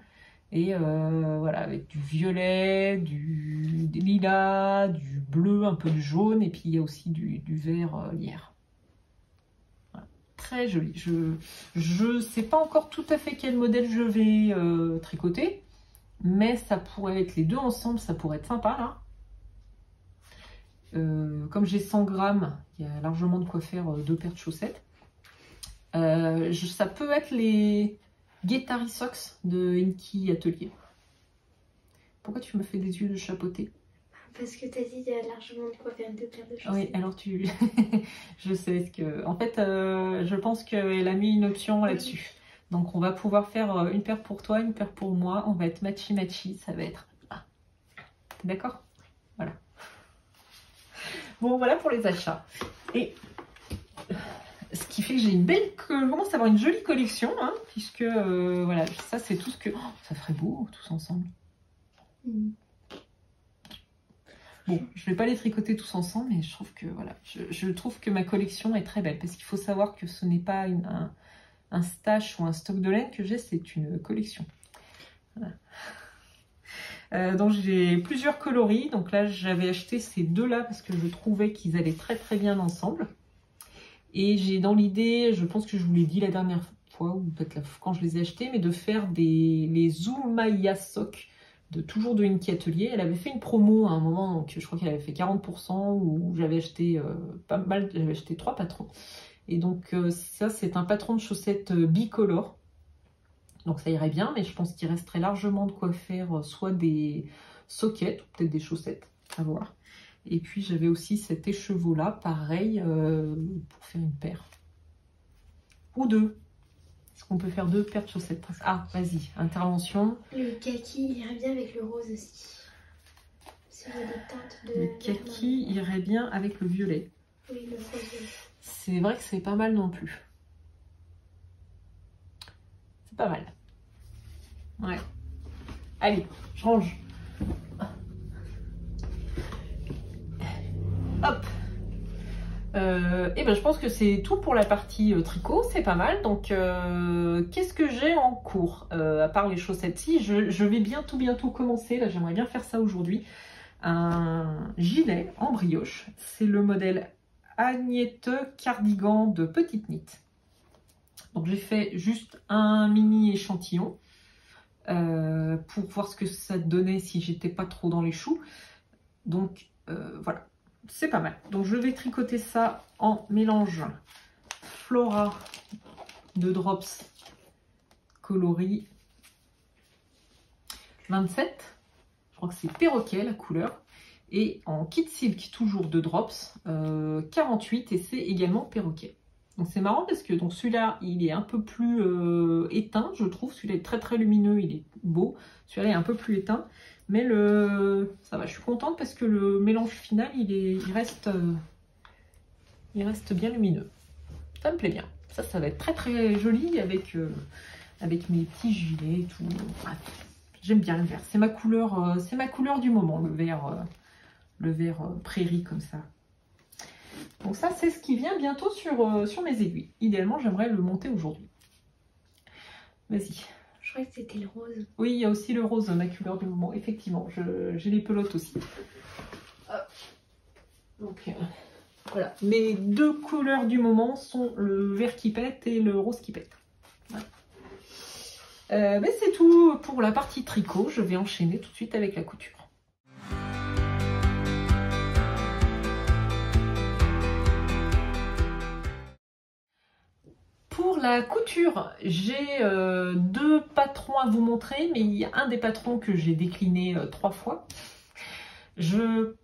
Et voilà, avec du violet, du lilas, du bleu, un peu de jaune, et puis il y a aussi du vert lierre. Voilà. Très joli. Je sais pas encore tout à fait quel modèle je vais tricoter, mais ça pourrait être les deux ensemble, ça pourrait être sympa là. Comme j'ai 100 grammes, il y a largement de quoi faire 2 paires de chaussettes. Ça peut être les Guettari Socks de Inky Atelier. Pourquoi tu me fais des yeux de chapeauté? Parce que t'as dit qu'il y a largement de quoi faire 2 paires de chaussettes. Oui, alors tu... je sais ce que... En fait, je pense qu'elle a mis une option là-dessus. Donc on va pouvoir faire une paire pour toi, une paire pour moi. On va être matchy-matchy, ça va être... T'es d'accord? Voilà. Bon, voilà pour les achats. Et ce qui fait que j'ai une belle... Je commence à avoir une jolie collection, hein, puisque, voilà, ça c'est tout ce que... Oh, ça ferait beau, tous ensemble. Bon, je vais pas les tricoter tous ensemble, mais je trouve que, voilà, je trouve que ma collection est très belle, parce qu'il faut savoir que ce n'est pas un stash ou un stock de laine que j'ai, c'est une collection. Voilà. Donc j'ai plusieurs coloris, donc là j'avais acheté ces deux-là parce que je trouvais qu'ils allaient très très bien ensemble. Et j'ai dans l'idée, je pense que je vous l'ai dit la dernière fois, ou peut-être quand je les ai achetés, mais de faire les Zoumaya Sock, toujours de Inky Atelier. Elle avait fait une promo à un moment, donc je crois qu'elle avait fait 40%, où j'avais acheté pas mal, j'avais acheté 3 patrons. Et donc ça c'est un patron de chaussettes bicolore. Donc ça irait bien, mais je pense qu'il resterait largement de quoi faire soit des sockets, ou peut-être des chaussettes, à voir. Et puis j'avais aussi cet écheveau-là, pareil, pour faire une paire. Ou 2. Est-ce qu'on peut faire 2 paires de chaussettes? Ah, vas-y, intervention. Le kaki irait bien avec le rose aussi. S'il y a des teintes de... Le kaki irait bien avec le violet. Oui, le rose. C'est vrai que c'est pas mal non plus. C'est pas mal. Ouais. Allez, je range. Hop. Et ben je pense que c'est tout pour la partie tricot, c'est pas mal. Donc qu'est-ce que j'ai en cours à part les chaussettes? Si, je vais bientôt commencer, là j'aimerais bien faire ça aujourd'hui. Un gilet en brioche, c'est le modèle Agnette Cardigan de Petite Knit. Donc j'ai fait juste un mini échantillon pour voir ce que ça donnait si j'étais pas trop dans les choux. Donc voilà, c'est pas mal. Donc je vais tricoter ça en mélange Flora de Drops coloris 27. Je crois que c'est perroquet la couleur. Et en kit silk toujours de Drops 48 et c'est également perroquet. Donc c'est marrant parce que celui-là il est un peu plus éteint, je trouve. Celui-là est très très lumineux, il est beau. Celui-là est un peu plus éteint. Mais ça va, je suis contente parce que le mélange final il reste bien lumineux. Ça me plaît bien. Ça va être très très joli avec mes petits gilets et tout. Bref, j'aime bien le vert. C'est ma couleur du moment, le vert prairie comme ça. Donc ça, c'est ce qui vient bientôt sur mes aiguilles. Idéalement, j'aimerais le monter aujourd'hui. Vas-y. Je crois que c'était le rose. Oui, il y a aussi le rose, ma couleur du moment. Effectivement, j'ai les pelotes aussi. Hop. Donc, voilà. Mes deux couleurs du moment sont le vert qui pète et le rose qui pète. Voilà. Mais c'est tout pour la partie tricot. Je vais enchaîner tout de suite avec la couture. Pour la couture, j'ai 2 patrons à vous montrer, mais il y a un des patrons que j'ai décliné 3 fois. Je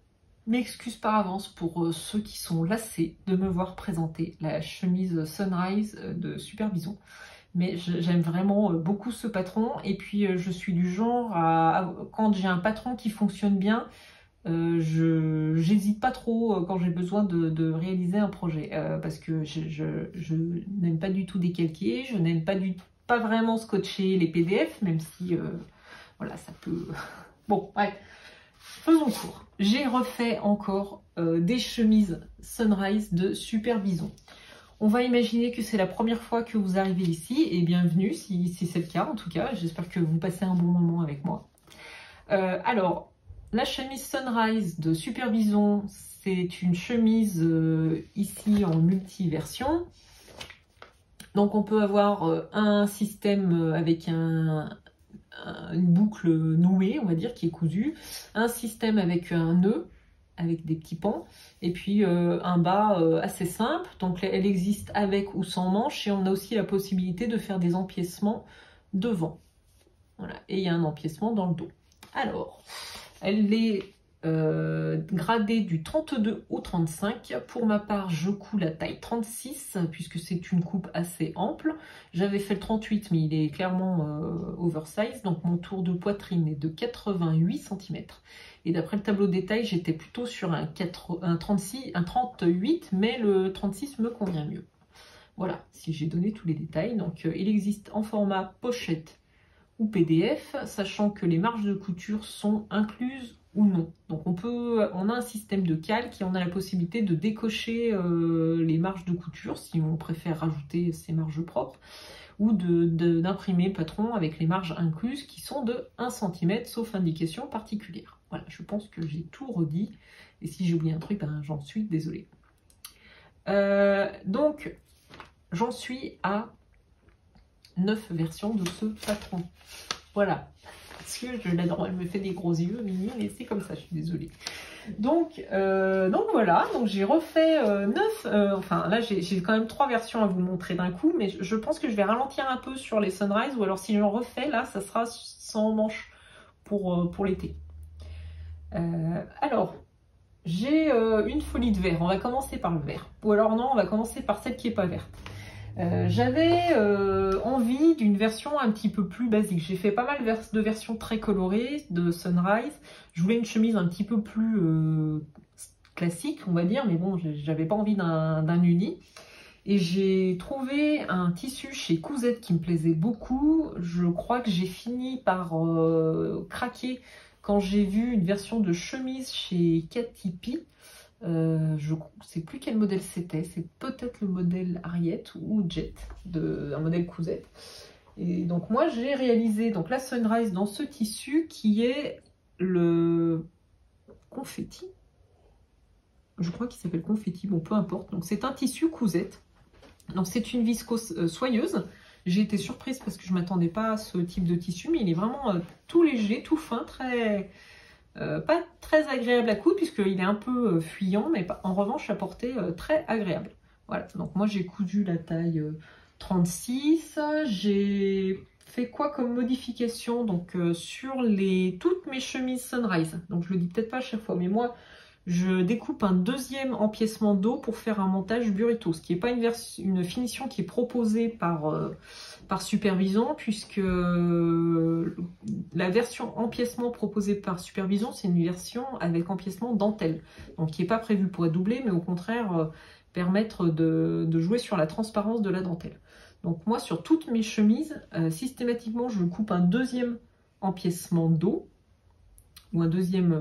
m'excuse par avance pour ceux qui sont lassés de me voir présenter la chemise Sunrise de Super Bison. Mais j'aime vraiment beaucoup ce patron. Et puis je suis du genre quand j'ai un patron qui fonctionne bien, j'hésite pas trop quand j'ai besoin de réaliser un projet parce que je n'aime pas du tout décalquer, je n'aime pas vraiment scotcher les PDF, même si voilà, ça peut... Bon, ouais, faisons court. J'ai refait encore des chemises Sunrise de Super Bison. On va imaginer que c'est la première fois que vous arrivez ici, et bienvenue si c'est le cas en tout cas. J'espère que vous passez un bon moment avec moi. Alors, la chemise Sunrise de Super Bison, c'est une chemise ici en multi-version. Donc on peut avoir un système avec une boucle nouée, on va dire, qui est cousue, un système avec un nœud, avec des petits pans, et puis un bas assez simple. Donc elle existe avec ou sans manches, et on a aussi la possibilité de faire des empiècements devant. Voilà. Et il y a un empiècement dans le dos. Alors, elle est gradée du 32 au 35. Pour ma part, je couds la taille 36, puisque c'est une coupe assez ample. J'avais fait le 38, mais il est clairement oversize. Donc mon tour de poitrine est de 88 cm. Et d'après le tableau de détail, j'étais plutôt sur un 38, mais le 36 me convient mieux. Voilà, si j'ai donné tous les détails. Donc il existe en format pochette ou PDF, sachant que les marges de couture sont incluses ou non. Donc on a un système de calque et on a la possibilité de décocher les marges de couture si on préfère rajouter ses marges propres, ou d'imprimer patron avec les marges incluses qui sont de 1 cm sauf indication particulière. Voilà, je pense que j'ai tout redit, et si j'ai oublié un truc, ben, j'en suis désolée. Donc j'en suis à 9 versions de ce patron. Voilà, parce que je l'adore, elle me fait des gros yeux, Mimi, mais c'est comme ça, je suis désolée. Donc voilà, donc j'ai refait 9, enfin là j'ai quand même 3 versions à vous montrer d'un coup, mais je pense que je vais ralentir un peu sur les Sunrise, ou alors si j'en refais, là, ça sera sans manche pour l'été. Alors, j'ai une folie de vert, on va commencer par le vert. Ou alors non, on va commencer par celle qui n'est pas verte. J'avais envie d'une version un petit peu plus basique. J'ai fait pas mal de versions très colorées de Sunrise. Je voulais une chemise un petit peu plus classique, on va dire, mais bon, j'avais pas envie d'un uni. Et j'ai trouvé un tissu chez Cousette qui me plaisait beaucoup. Je crois que j'ai fini par craquer quand j'ai vu une version de chemise chez Katy P. Je ne sais plus quel modèle c'était, c'est peut-être le modèle Ariette ou Jet, un modèle Cousette. Et donc moi j'ai réalisé donc la Sunrise dans ce tissu qui est le confetti. Je crois qu'il s'appelle confetti, bon peu importe. Donc c'est un tissu Cousette. Donc c'est une viscose soyeuse. J'ai été surprise parce que je ne m'attendais pas à ce type de tissu, mais il est vraiment tout léger, tout fin, pas très agréable à coudre puisqu'il est un peu fuyant, mais en revanche à porter très agréable. Voilà, donc moi j'ai cousu la taille 36. J'ai fait quoi comme modification donc sur toutes mes chemises Sunrise. Donc je le dis peut-être pas à chaque fois, mais moi je découpe un deuxième empiècement dos pour faire un montage burrito, ce qui n'est pas une finition qui est proposée par Super Bison, puisque la version empiècement proposée par Super Bison, c'est une version avec empiècement dentelle, donc qui n'est pas prévue pour être doublée, mais au contraire permettre de jouer sur la transparence de la dentelle. Donc moi, sur toutes mes chemises, systématiquement, je coupe un deuxième empiècement dos, ou un deuxième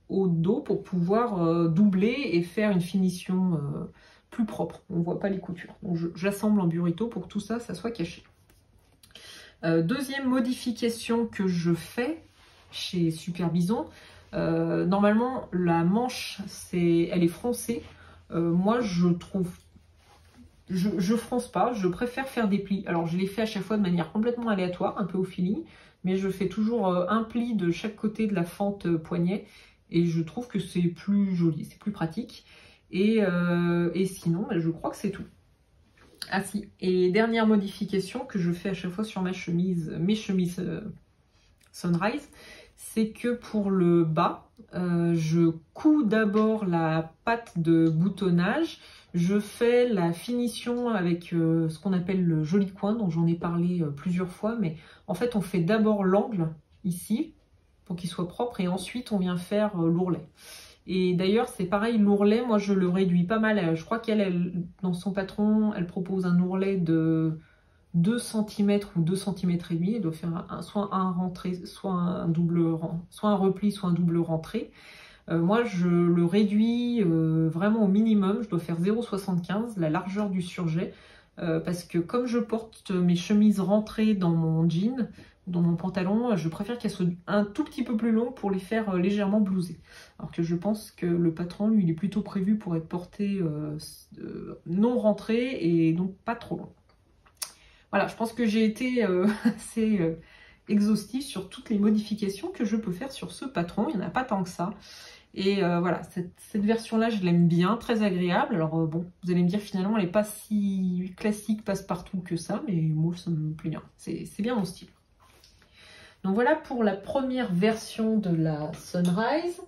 haut de dos pour pouvoir doubler et faire une finition plus propre. On ne voit pas les coutures. Donc j'assemble en burrito pour que tout ça, ça soit caché. Deuxième modification que je fais chez Super Bison, normalement la manche, elle est froncée. Moi je trouve... Je fronce pas, je préfère faire des plis. Alors je les fais à chaque fois de manière complètement aléatoire, un peu au feeling, mais je fais toujours un pli de chaque côté de la fente poignet, et je trouve que c'est plus joli, c'est plus pratique. Et sinon, je crois que c'est tout. Ah si, et dernière modification que je fais à chaque fois sur mes chemises Sunrise, c'est que pour le bas, je couds d'abord la patte de boutonnage. Je fais la finition avec ce qu'on appelle le joli coin, dont j'en ai parlé plusieurs fois, mais en fait on fait d'abord l'angle ici pour qu'il soit propre, et ensuite on vient faire l'ourlet. Et d'ailleurs c'est pareil, l'ourlet, moi je le réduis pas mal. Je crois qu'elle, dans son patron, elle propose un ourlet de 2 cm ou 2 cm et demi. Elle doit faire soit un rentré, soit un double, soit un repli, soit un double rentré. Moi, je le réduis vraiment au minimum. Je dois faire 0,75 la largeur du surjet. Parce que comme je porte mes chemises rentrées dans mon jean, dans mon pantalon, je préfère qu'elles soient un tout petit peu plus longues pour les faire légèrement blouser. Alors que je pense que le patron, lui, il est plutôt prévu pour être porté non rentré et donc pas trop long. Voilà, je pense que j'ai été assez exhaustive sur toutes les modifications que je peux faire sur ce patron. Il n'y en a pas tant que ça. Et voilà, cette version-là, je l'aime bien, très agréable. Alors bon, vous allez me dire finalement, elle n'est pas si classique, passe-partout que ça, mais moi, ça me plaît bien. C'est bien mon style. Donc voilà pour la première version de la Sunrise.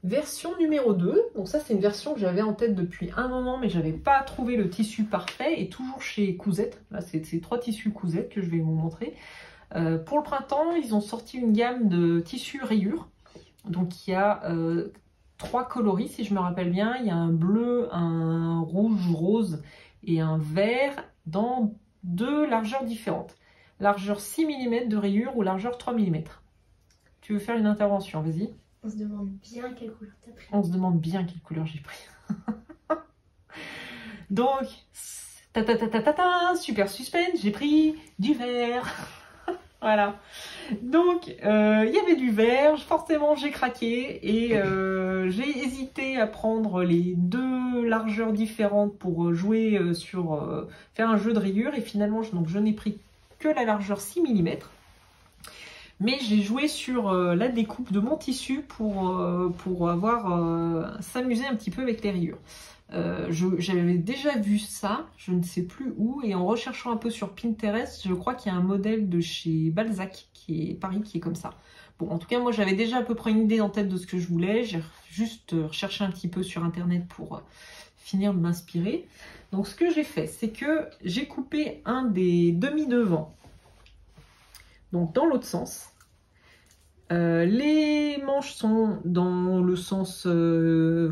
Version numéro 2, donc ça c'est une version que j'avais en tête depuis un moment, mais j'avais pas trouvé le tissu parfait, et toujours chez Cousette. Là, c'est 3 tissus Cousette que je vais vous montrer. Pour le printemps, ils ont sorti une gamme de tissus rayures. Donc il y a 3 coloris, si je me rappelle bien. Il y a un bleu, un rouge, rose et un vert dans 2 largeurs différentes. Largeur 6 mm de rayure ou largeur 3 mm. Tu veux faire une intervention, vas-y. On se demande bien quelle couleur t'as pris. On se demande bien quelle couleur j'ai pris. Donc, super suspense, j'ai pris du vert. Voilà. Donc, il y avait du vert, forcément j'ai craqué et j'ai hésité à prendre les 2 largeurs différentes pour jouer faire un jeu de rayures, et finalement je n'ai pris que la largeur 6 mm. Mais j'ai joué sur la découpe de mon tissu pour s'amuser un petit peu avec les rayures. J'avais déjà vu ça, je ne sais plus où, et en recherchant un peu sur Pinterest, je crois qu'il y a un modèle de chez Balzac, qui est Paris, qui est comme ça. Bon, en tout cas, moi j'avais déjà à peu près une idée en tête de ce que je voulais, j'ai juste recherché un petit peu sur Internet pour finir de m'inspirer. Donc ce que j'ai fait, c'est que j'ai coupé un des demi-devants, donc dans l'autre sens. Les manches sont dans le sens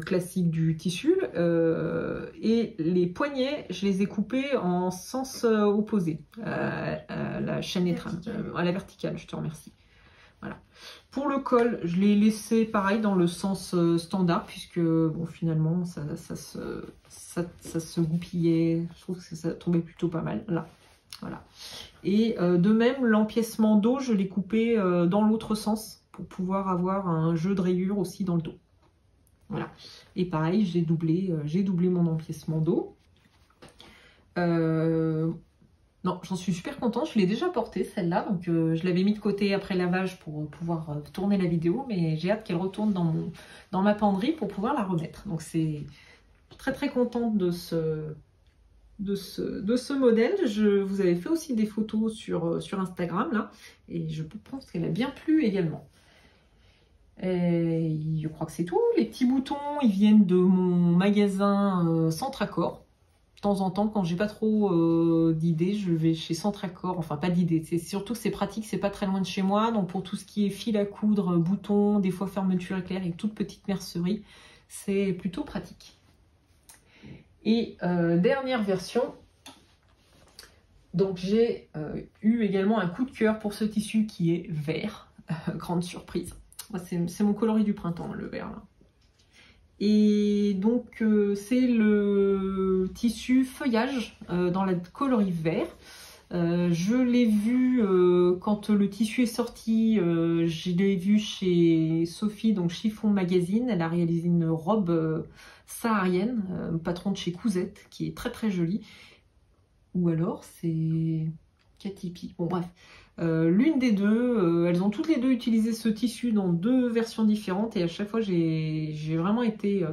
classique du tissu et les poignets, je les ai coupés en sens opposé à la chaîne étrame, à la verticale, je te remercie. Voilà. Pour le col, je l'ai laissé pareil dans le sens standard, puisque bon, finalement ça se goupillait, je trouve que ça tombait plutôt pas mal là. Voilà. Et de même, l'empiècement dos, je l'ai coupé dans l'autre sens pour pouvoir avoir un jeu de rayures aussi dans le dos. Voilà. Et pareil, j'ai doublé mon empiècement dos. Non, j'en suis super contente. Je l'ai déjà portée celle-là, donc je l'avais mis de côté après lavage pour pouvoir tourner la vidéo, mais j'ai hâte qu'elle retourne dans ma penderie pour pouvoir la remettre. Donc c'est très très contente de ce modèle. Je vous avais fait aussi des photos sur Instagram là, et je pense qu'elle a bien plu également. Et je crois que c'est tout. Les petits boutons, ils viennent de mon magasin Centracor. De temps en temps, quand j'ai pas trop d'idées, je vais chez Centracor. Enfin, pas d'idées, c'est surtout que c'est pratique, c'est pas très loin de chez moi. Donc pour tout ce qui est fil à coudre, boutons, des fois fermeture éclair et toute petite mercerie, c'est plutôt pratique. Et dernière version, donc j'ai eu également un coup de cœur pour ce tissu qui est vert, grande surprise. C'est mon coloris du printemps, le vert là. Et donc c'est le tissu feuillage dans la coloris vert. Je l'ai vu quand le tissu est sorti, je l'ai vu chez Sophie, donc Chiffon Magazine. Elle a réalisé une robe saharienne, patron de chez Cousette, qui est très très jolie. Ou alors c'est Katipi. Bon bref, l'une des deux, elles ont toutes les deux utilisé ce tissu dans 2 versions différentes, et à chaque fois j'ai vraiment été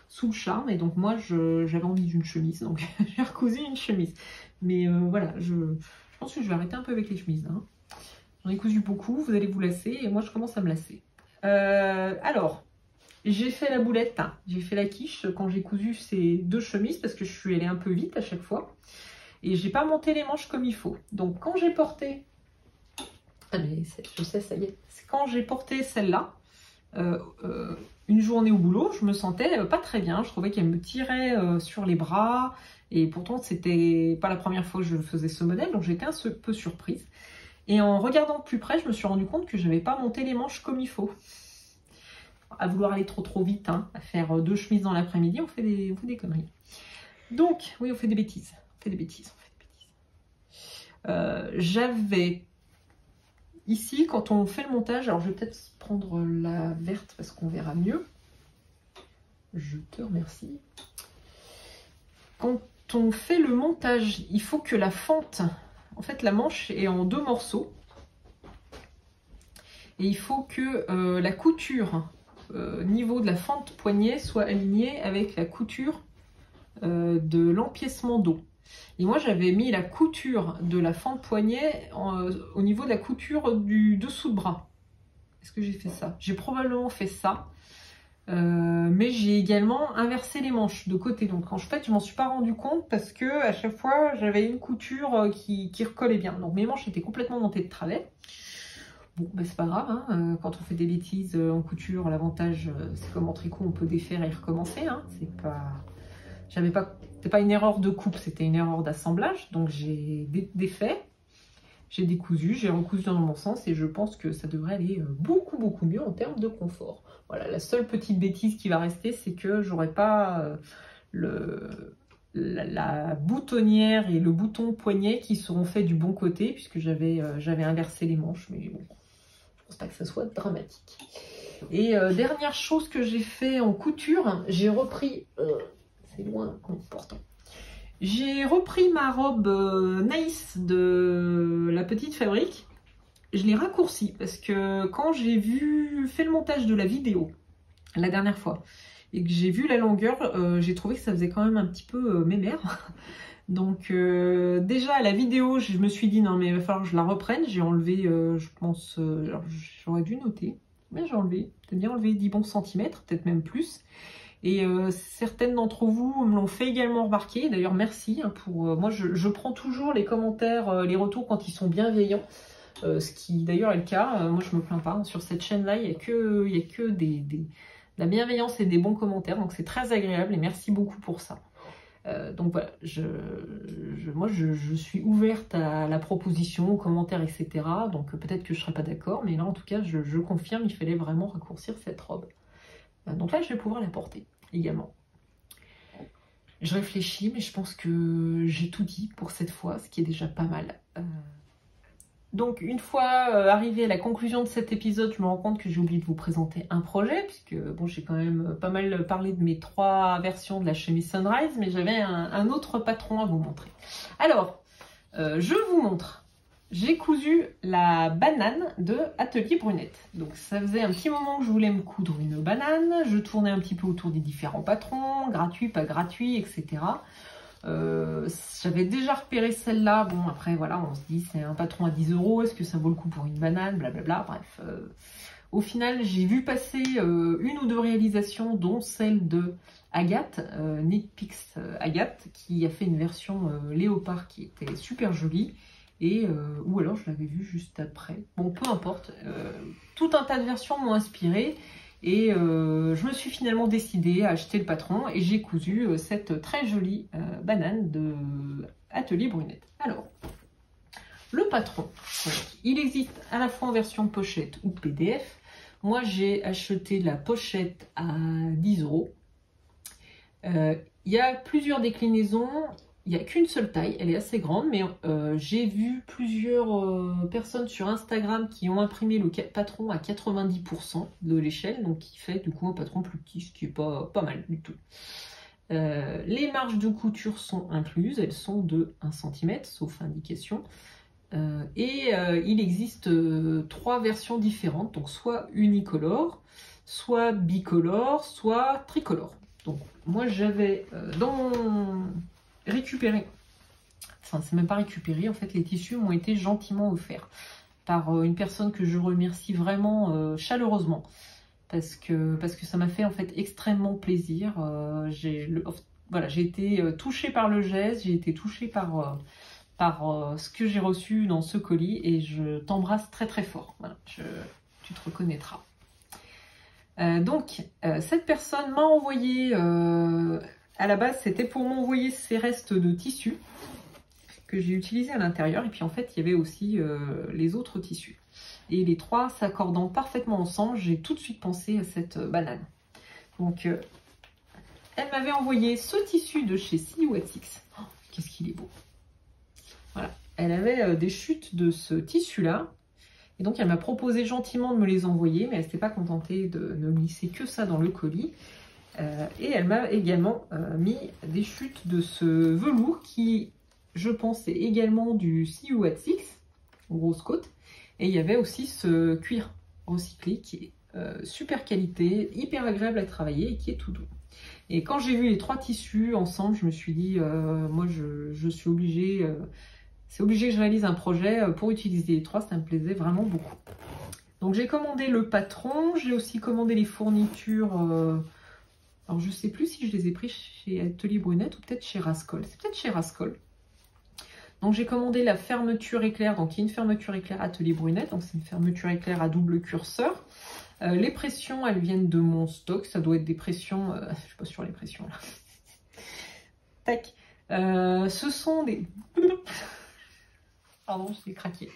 sous le charme, et donc moi j'avais envie d'une chemise, donc j'ai recousu une chemise. Mais voilà, je pense que je vais arrêter un peu avec les chemises. Hein. J'en ai cousu beaucoup, vous allez vous lasser, et moi je commence à me lasser. Alors, j'ai fait la boulette, hein. J'ai fait la quiche quand j'ai cousu ces 2 chemises, parce que je suis allée un peu vite à chaque fois. Et j'ai pas monté les manches comme il faut. Donc quand j'ai porté... Ah mais je sais, ça y est. Quand j'ai porté celle-là, une journée au boulot, je me sentais pas très bien. Je trouvais qu'elle me tirait sur les bras Et pourtant, c'était pas la première fois que je faisais ce modèle, donc j'étais un peu surprise. Et en regardant de plus près, je me suis rendu compte que je n'avais pas monté les manches comme il faut. À vouloir aller trop vite, hein, à faire 2 chemises dans l'après-midi, on fait des conneries. Donc, oui, on fait des bêtises. J'avais ici, quand on fait le montage, alors je vais peut-être prendre la verte parce qu'on verra mieux. Je te remercie. Quand on fait le montage, il faut que la fente, en fait la manche est en 2 morceaux. Et il faut que la couture niveau de la fente poignet soit alignée avec la couture de l'empiècement dos. Et moi j'avais mis la couture de la fente poignet au niveau de la couture du dessous de bras. Est-ce que j'ai fait ça? J'ai probablement fait ça. Mais j'ai également inversé les manches de côté. Donc en fait je m'en suis pas rendu compte parce que à chaque fois j'avais une couture qui recollait bien. Donc mes manches étaient complètement montées de travers. Bon, ben c'est pas grave, hein. Quand on fait des bêtises en couture, l'avantage, c'est comme en tricot, on peut défaire et recommencer. Hein. C'était pas une erreur de coupe, c'était une erreur d'assemblage. Donc j'ai défait, j'ai décousu, j'ai recousu dans le bon sens et je pense que ça devrait aller beaucoup mieux en termes de confort. Voilà, la seule petite bêtise qui va rester, c'est que j'aurai pas la boutonnière et le bouton poignet qui seront faits du bon côté puisque j'avais inversé les manches, mais bon. Je pense pas que ça soit dramatique. Et dernière chose que j'ai fait en couture, j'ai repris... c'est loin, important. J'ai repris ma robe Nice de la petite fabrique. Je l'ai raccourcie parce que quand j'ai fait le montage de la vidéo la dernière fois et que j'ai vu la longueur, j'ai trouvé que ça faisait quand même un petit peu mémère. Donc déjà à la vidéo, je me suis dit non mais il va falloir que je la reprenne. J'ai enlevé, je pense, j'aurais dû noter, mais j'ai enlevé, peut-être bien enlevé 10 bons centimètres, peut-être même plus. Et certaines d'entre vous me l'ont fait également remarquer. D'ailleurs merci pour moi, je prends toujours les commentaires, les retours quand ils sont bienveillants. Ce qui d'ailleurs est le cas. Moi je me plains pas. Sur cette chaîne-là, il y a que de la bienveillance et des bons commentaires. Donc c'est très agréable et merci beaucoup pour ça. Donc voilà, moi je suis ouverte à la proposition, aux commentaires, etc. Donc peut-être que je ne serai pas d'accord, mais là en tout cas je confirme, il fallait vraiment raccourcir cette robe. Donc là je vais pouvoir la porter également. Je réfléchis, mais je pense que j'ai tout dit pour cette fois, ce qui est déjà pas mal. Donc une fois arrivé à la conclusion de cet épisode, je me rends compte que j'ai oublié de vous présenter un projet, puisque bon, j'ai quand même pas mal parlé de mes 3 versions de la chemise Sunrise, mais j'avais un autre patron à vous montrer. Alors, je vous montre. J'ai cousu la banane de Atelier Brunette. Donc ça faisait un petit moment que je voulais me coudre une banane, je tournais un petit peu autour des différents patrons, gratuit, pas gratuit, etc. J'avais déjà repéré celle-là. Bon, après, voilà, on se dit, c'est un patron à 10 €. Est-ce que ça vaut le coup pour une banane? Blablabla. Bref. Au final, j'ai vu passer 1 ou 2 réalisations, dont celle de Agathe, Knitpicks Agathe, qui a fait une version léopard qui était super jolie. Et, ou alors, je l'avais vue juste après. Bon, peu importe. Tout un tas de versions m'ont inspirée. Et je me suis finalement décidée à acheter le patron et j'ai cousu cette très jolie banane de Atelier Brunette. Alors, le patron, donc, il existe à la fois en version pochette ou PDF. Moi, j'ai acheté la pochette à 10 €. Il y a plusieurs déclinaisons. Il n'y a qu'une seule taille, elle est assez grande, mais j'ai vu plusieurs personnes sur Instagram qui ont imprimé le patron à 90% de l'échelle, donc qui fait du coup un patron plus petit, ce qui est pas mal du tout. Les marges de couture sont incluses, elles sont de 1 cm, sauf indication. Il existe 3 versions différentes, donc soit unicolore, soit bicolore, soit tricolore. Donc moi j'avais récupéré, enfin c'est même pas récupéré, en fait les tissus m'ont été gentiment offerts par une personne que je remercie vraiment chaleureusement parce que ça m'a fait en fait extrêmement plaisir. Voilà, j'ai été touchée par le geste, j'ai été touchée par ce que j'ai reçu dans ce colis et je t'embrasse très très fort. Voilà, tu te reconnaîtras. Donc cette personne m'a envoyé à la base, c'était pour m'envoyer ces restes de tissu que j'ai utilisés à l'intérieur. Et puis en fait, il y avait aussi les autres tissus. Et les trois s'accordant parfaitement ensemble, j'ai tout de suite pensé à cette banane. Donc, elle m'avait envoyé ce tissu de chez CUX. Oh, qu'est-ce qu'il est beau. Voilà. Elle avait des chutes de ce tissu-là. Et donc, elle m'a proposé gentiment de me les envoyer, mais elle ne s'était pas contentée de ne glisser que ça dans le colis. Et elle m'a également mis des chutes de ce velours qui, je pense, est également du CUX, grosse côte. Et il y avait aussi ce cuir recyclé qui est super qualité, hyper agréable à travailler et qui est tout doux. Et quand j'ai vu les trois tissus ensemble, je me suis dit, moi je suis obligée, c'est obligé que je réalise un projet pour utiliser les trois, ça me plaisait vraiment beaucoup. Donc j'ai commandé le patron, j'ai aussi commandé les fournitures, alors je sais plus si je les ai pris chez Atelier Brunette ou peut-être chez Rascol, c'est peut-être chez Rascol. Donc j'ai commandé la fermeture éclair, donc il y a une fermeture éclair Atelier Brunette, donc c'est une fermeture éclair à double curseur. Les pressions, elles viennent de mon stock, ça doit être des pressions, je suis pas sûre les pressions là. Tac, ce sont des... Pardon, je l'ai craqué.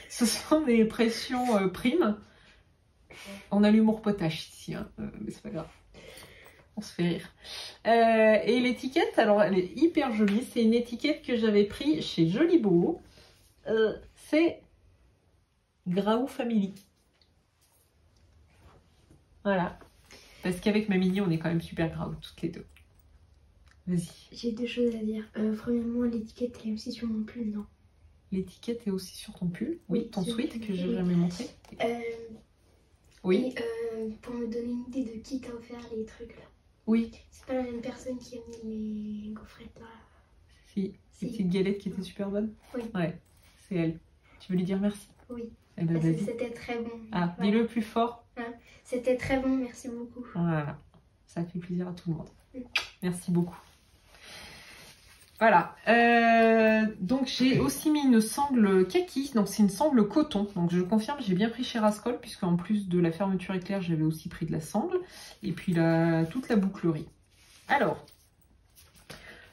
Ce sont des pressions primes. On a l'humour potache ici, hein, mais c'est pas grave. On se fait rire. Et l'étiquette, alors elle est hyper jolie. C'est une étiquette que j'avais prise chez Joliboho. C'est Graou Family. Voilà. Parce qu'avec ma mini, on est quand même super Graou, toutes les deux. Vas-y. J'ai deux choses à dire. Premièrement, l'étiquette elle est aussi sur mon pull, non? L'étiquette est aussi sur ton pull? Oui, ton sweat que j'ai oui. jamais montré. Oui. Et pour me donner une idée de qui t'a offert les trucs là. Oui. C'est pas la même personne qui a mis les gaufrettes là. Si, ces petites galettes qui étaient super bonnes. Oui. Ouais, c'est elle. Tu veux lui dire merci? Oui. Eh ben, vas-y. C'était très bon. Ah, ouais. dis-le plus fort. Hein, c'était très bon, merci beaucoup. Voilà, ça fait plaisir à tout le monde. Oui. Merci beaucoup. Voilà, donc j'ai aussi mis une sangle kaki, donc c'est une sangle coton, donc je confirme, j'ai bien pris chez Rascol, puisque en plus de la fermeture éclair, j'avais aussi pris de la sangle, et puis toute la bouclerie. Alors,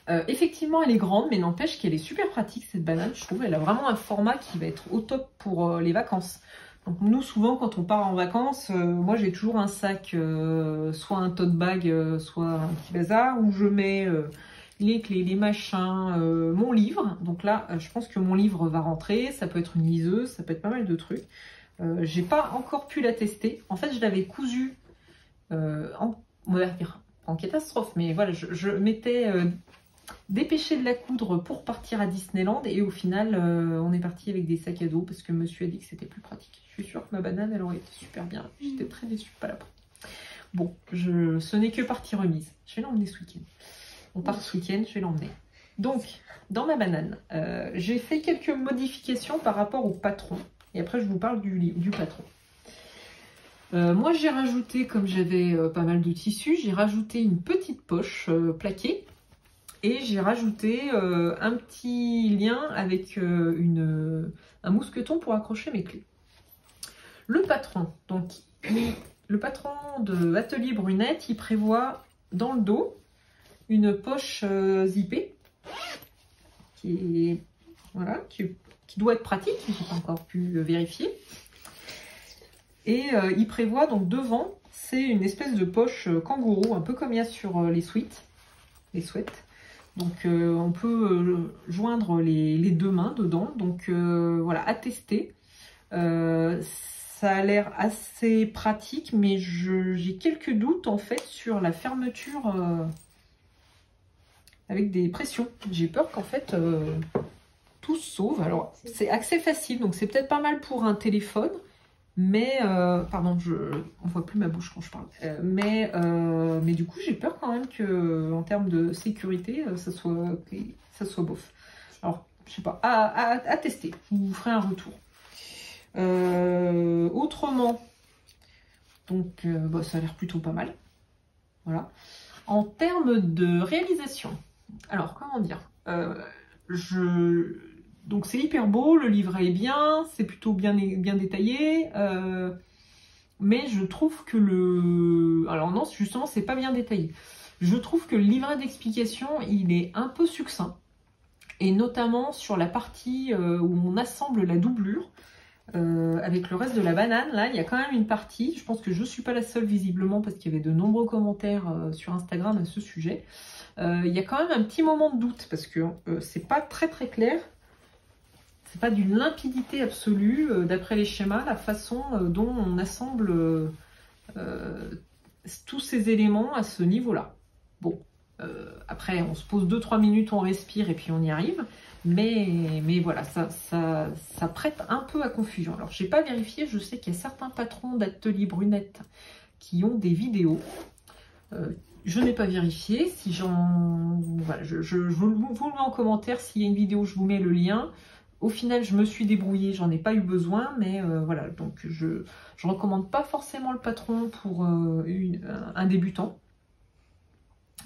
effectivement elle est grande, mais n'empêche qu'elle est super pratique cette banane, je trouve, elle a vraiment un format qui va être au top pour les vacances. Donc nous, souvent, quand on part en vacances, moi j'ai toujours un sac, soit un tote bag, soit un petit bazar, où je mets... les clés, les machins, mon livre. Donc là, je pense que mon livre va rentrer. Ça peut être une liseuse, ça peut être pas mal de trucs. J'ai pas encore pu la tester. En fait, je l'avais cousue on va dire en catastrophe. Mais voilà, je m'étais dépêchée de la coudre pour partir à Disneyland. Et au final, on est parti avec des sacs à dos parce que monsieur a dit que c'était plus pratique. Je suis sûre que ma banane, elle aurait été super bien. J'étais très déçue de pas la prendre. Bon, ce n'est que partie remise. Je vais l'emmener ce week-end. On part ce week-end, je vais l'emmener. Donc, dans ma banane, j'ai fait quelques modifications par rapport au patron. Et après, je vous parle du patron. Moi, j'ai rajouté, comme j'avais pas mal de tissu, j'ai rajouté une petite poche plaquée. Et j'ai rajouté un petit lien avec un mousqueton pour accrocher mes clés. Le patron, donc, le patron de Atelier Brunette, il prévoit dans le dos une poche zippée qui doit être pratique, je n'ai pas encore pu vérifier. Et il prévoit donc devant, c'est une espèce de poche kangourou, un peu comme il y a sur les sweats. Donc on peut joindre les deux mains dedans. Donc voilà, à tester. Ça a l'air assez pratique, mais j'ai quelques doutes en fait sur la fermeture avec des pressions. J'ai peur qu'en fait tout se sauve. Alors c'est assez facile, donc c'est peut-être pas mal pour un téléphone, mais pardon, on voit plus ma bouche quand je parle. Mais du coup j'ai peur quand même que en termes de sécurité ça soit bof. Alors je sais pas, à tester. Je vous ferai un retour. Autrement, donc bah, ça a l'air plutôt pas mal. Voilà. En termes de réalisation, alors comment dire, donc c'est hyper beau, le livret est bien, c'est plutôt bien détaillé. mais je trouve que le... Alors non, justement, c'est pas bien détaillé. Je trouve que le livret d'explication, il est un peu succinct. Et notamment sur la partie où on assemble la doublure avec le reste de la banane. Là, il y a quand même une partie, je pense que je ne suis pas la seule visiblement parce qu'il y avait de nombreux commentaires sur Instagram à ce sujet. Il y a quand même un petit moment de doute parce que c'est pas très clair. C'est pas d'une limpidité absolue d'après les schémas, la façon dont on assemble tous ces éléments à ce niveau-là. Bon, après on se pose 2-3 minutes, on respire et puis on y arrive. Mais voilà, ça prête un peu à confusion. Alors, je n'ai pas vérifié, je sais qu'il y a certains patrons d'Atelier Brunette qui ont des vidéos. Je n'ai pas vérifié. Si voilà, je vous le mets en commentaire. S'il y a une vidéo, je vous mets le lien. Au final, je me suis débrouillée, j'en ai pas eu besoin, mais voilà. Donc, je ne recommande pas forcément le patron pour un débutant.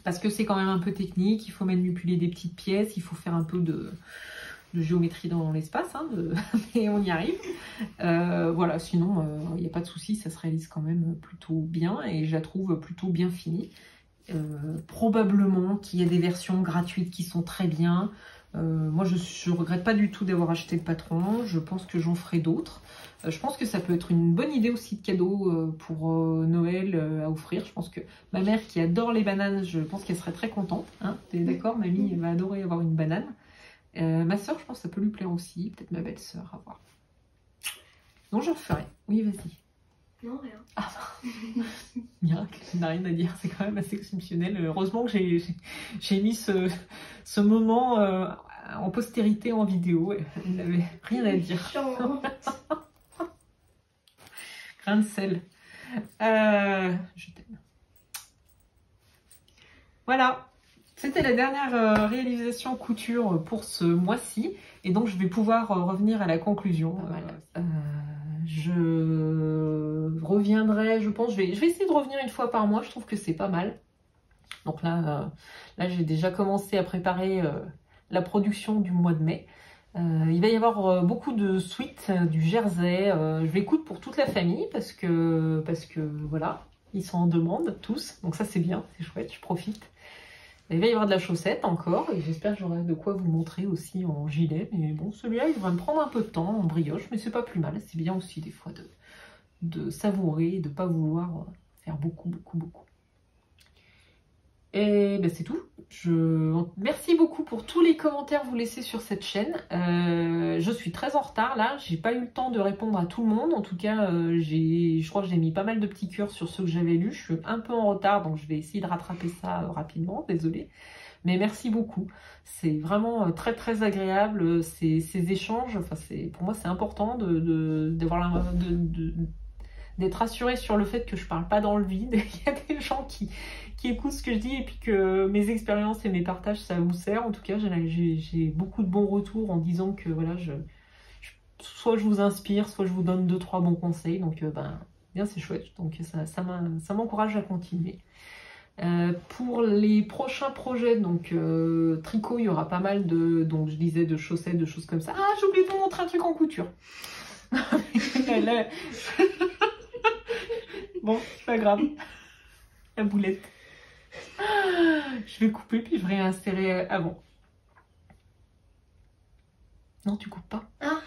Parce que c'est quand même un peu technique, il faut manipuler des petites pièces, il faut faire un peu de géométrie dans l'espace, hein, mais on y arrive. Voilà, sinon, il n'y a pas de souci, ça se réalise quand même plutôt bien et je la trouve plutôt bien finie. Probablement qu'il y a des versions gratuites qui sont très bien. Moi, je ne regrette pas du tout d'avoir acheté le patron. Je pense que j'en ferai d'autres. Je pense que ça peut être une bonne idée aussi de cadeau pour Noël à offrir. Je pense que ma mère qui adore les bananes, je pense qu'elle serait très contente. Hein, t'es d'accord, mamie, elle va adorer avoir une banane. Ma soeur, je pense que ça peut lui plaire aussi. Peut-être ma belle-sœur, à voir. Donc j'en ferai. Oui, vas-y. Non, rien. Ah, miracle, je n'ai rien à dire, c'est quand même assez exceptionnel. Heureusement que j'ai mis ce moment en postérité en vidéo. Elle n'avait rien à dire. Grain de sel. Je t'aime. Voilà, c'était la dernière réalisation couture pour ce mois-ci. Et donc je vais pouvoir revenir à la conclusion. Je reviendrai, je pense, je vais essayer de revenir une fois par mois, je trouve que c'est pas mal. Donc là j'ai déjà commencé à préparer la production du mois de mai. Il va y avoir beaucoup de suites du jersey, je vais coudre pour toute la famille parce que voilà, ils sont en demande tous, donc ça c'est bien, c'est chouette, je profite. Il va y avoir de la chaussette encore et j'espère que j'aurai de quoi vous montrer aussi en gilet. Mais bon, celui-là, il va me prendre un peu de temps en brioche, mais c'est pas plus mal. C'est bien aussi des fois de savourer et de ne pas vouloir faire beaucoup. Et ben c'est tout. Merci beaucoup pour tous les commentaires que vous laissez sur cette chaîne. Je suis très en retard là, j'ai pas eu le temps de répondre à tout le monde. En tout cas, je crois que j'ai mis pas mal de petits cœurs sur ceux que j'avais lus. Je suis un peu en retard, donc je vais essayer de rattraper ça rapidement, désolée. Mais merci beaucoup. C'est vraiment très agréable ces échanges. Enfin, pour moi, c'est important d'être assurée sur le fait que je parle pas dans le vide. Il y a des gens qui écoutent ce que je dis et puis que mes expériences et mes partages, ça vous sert. En tout cas, j'ai beaucoup de bons retours en disant que voilà, soit je vous inspire, soit je vous donne 2-3 bons conseils. Donc, bien, c'est chouette. Donc, ça m'encourage à continuer. Pour les prochains projets, donc tricot, il y aura pas mal donc je disais de chaussettes, de choses comme ça. Ah, j'ai oublié de vous montrer un truc en couture. Bon, c'est pas grave. La boulette. Je vais couper puis je vais réinsérer avant. Non, tu coupes pas. Ah.